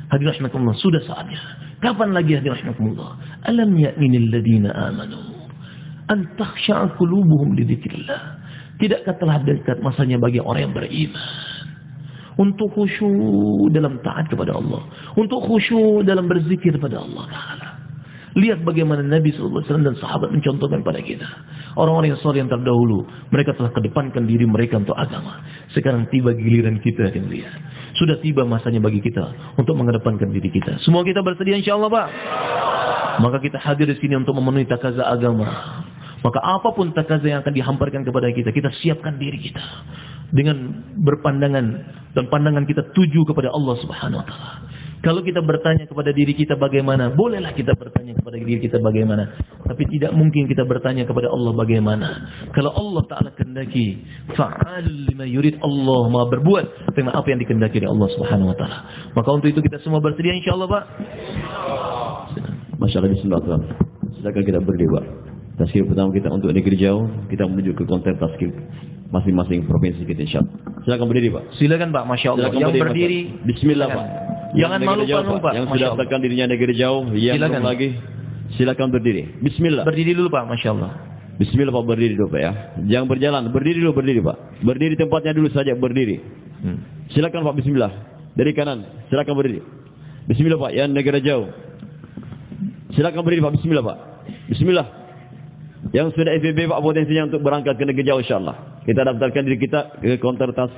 Hadirin rahimakumullah, sudah saatnya. Kapan lagi hadirin rahimakumullah? Alam ya'minil ladina amanu an takhsha'a qulubuhum li dzikrillah. Tidakkah telah dekat masanya bagi orang yang beriman untuk khusyuk dalam taat kepada Allah, untuk khusyuk dalam berzikir pada Allah Ta'ala. Lihat bagaimana Nabi SAW dan sahabat mencontohkan pada kita. Orang-orang yang saleh yang terdahulu, mereka telah kedepankan diri mereka untuk agama. Sekarang tiba giliran kita yang lihat. Sudah tiba masanya bagi kita untuk mengedepankan diri kita. Semua kita bersedia insyaAllah, Pak. Maka kita hadir di sini untuk memenuhi takaza agama. Maka apapun takaza yang akan dihamparkan kepada kita, kita siapkan diri kita dengan berpandangan dan pandangan kita tuju kepada Allah Subhanahu Wa Taala. Kalau kita bertanya kepada diri kita bagaimana, bolehlah kita bertanya kepada diri kita bagaimana. Tapi tidak mungkin kita bertanya kepada Allah bagaimana. Kalau Allah Ta'ala kehendaki, fa'al lima yurid, Allah maha berbuat dengan apa yang dikehendaki oleh Allah Subhanahu Wa Ta'ala. Maka untuk itu kita semua bersedia insyaAllah, Pak. Masya Allah, bismillah. Silakan kita berdiri, Pak. Tazkir pertama kita untuk negeri jauh, kita menuju ke konten tazkir masing-masing provinsi kita insyaAllah. Silakan berdiri, Pak. Silakan, Pak. Masya Allah. Silakan yang berdiri, bismillah, Pak. Jangan malu-malu, Pak. Yang sudah daftarkan dirinya negeri jauh, yang belum lagi, silakan berdiri. Bismillah. Berdiri dulu, Pak. Masya Allah. Bismillah, Pak. Berdiri dulu, Pak, ya. Jangan berjalan. Berdiri dulu, berdiri, Pak. Berdiri tempatnya dulu saja, berdiri. Silakan, Pak. Bismillah. Dari kanan, silakan berdiri. Bismillah, Pak. Yang negara jauh, silakan berdiri, Pak. Bismillah, Pak. Bismillah. Yang sudah FBB, Pak, potensinya untuk berangkat ke negeri jauh, insyaAllah. Kita daftarkan diri kita ke konter tas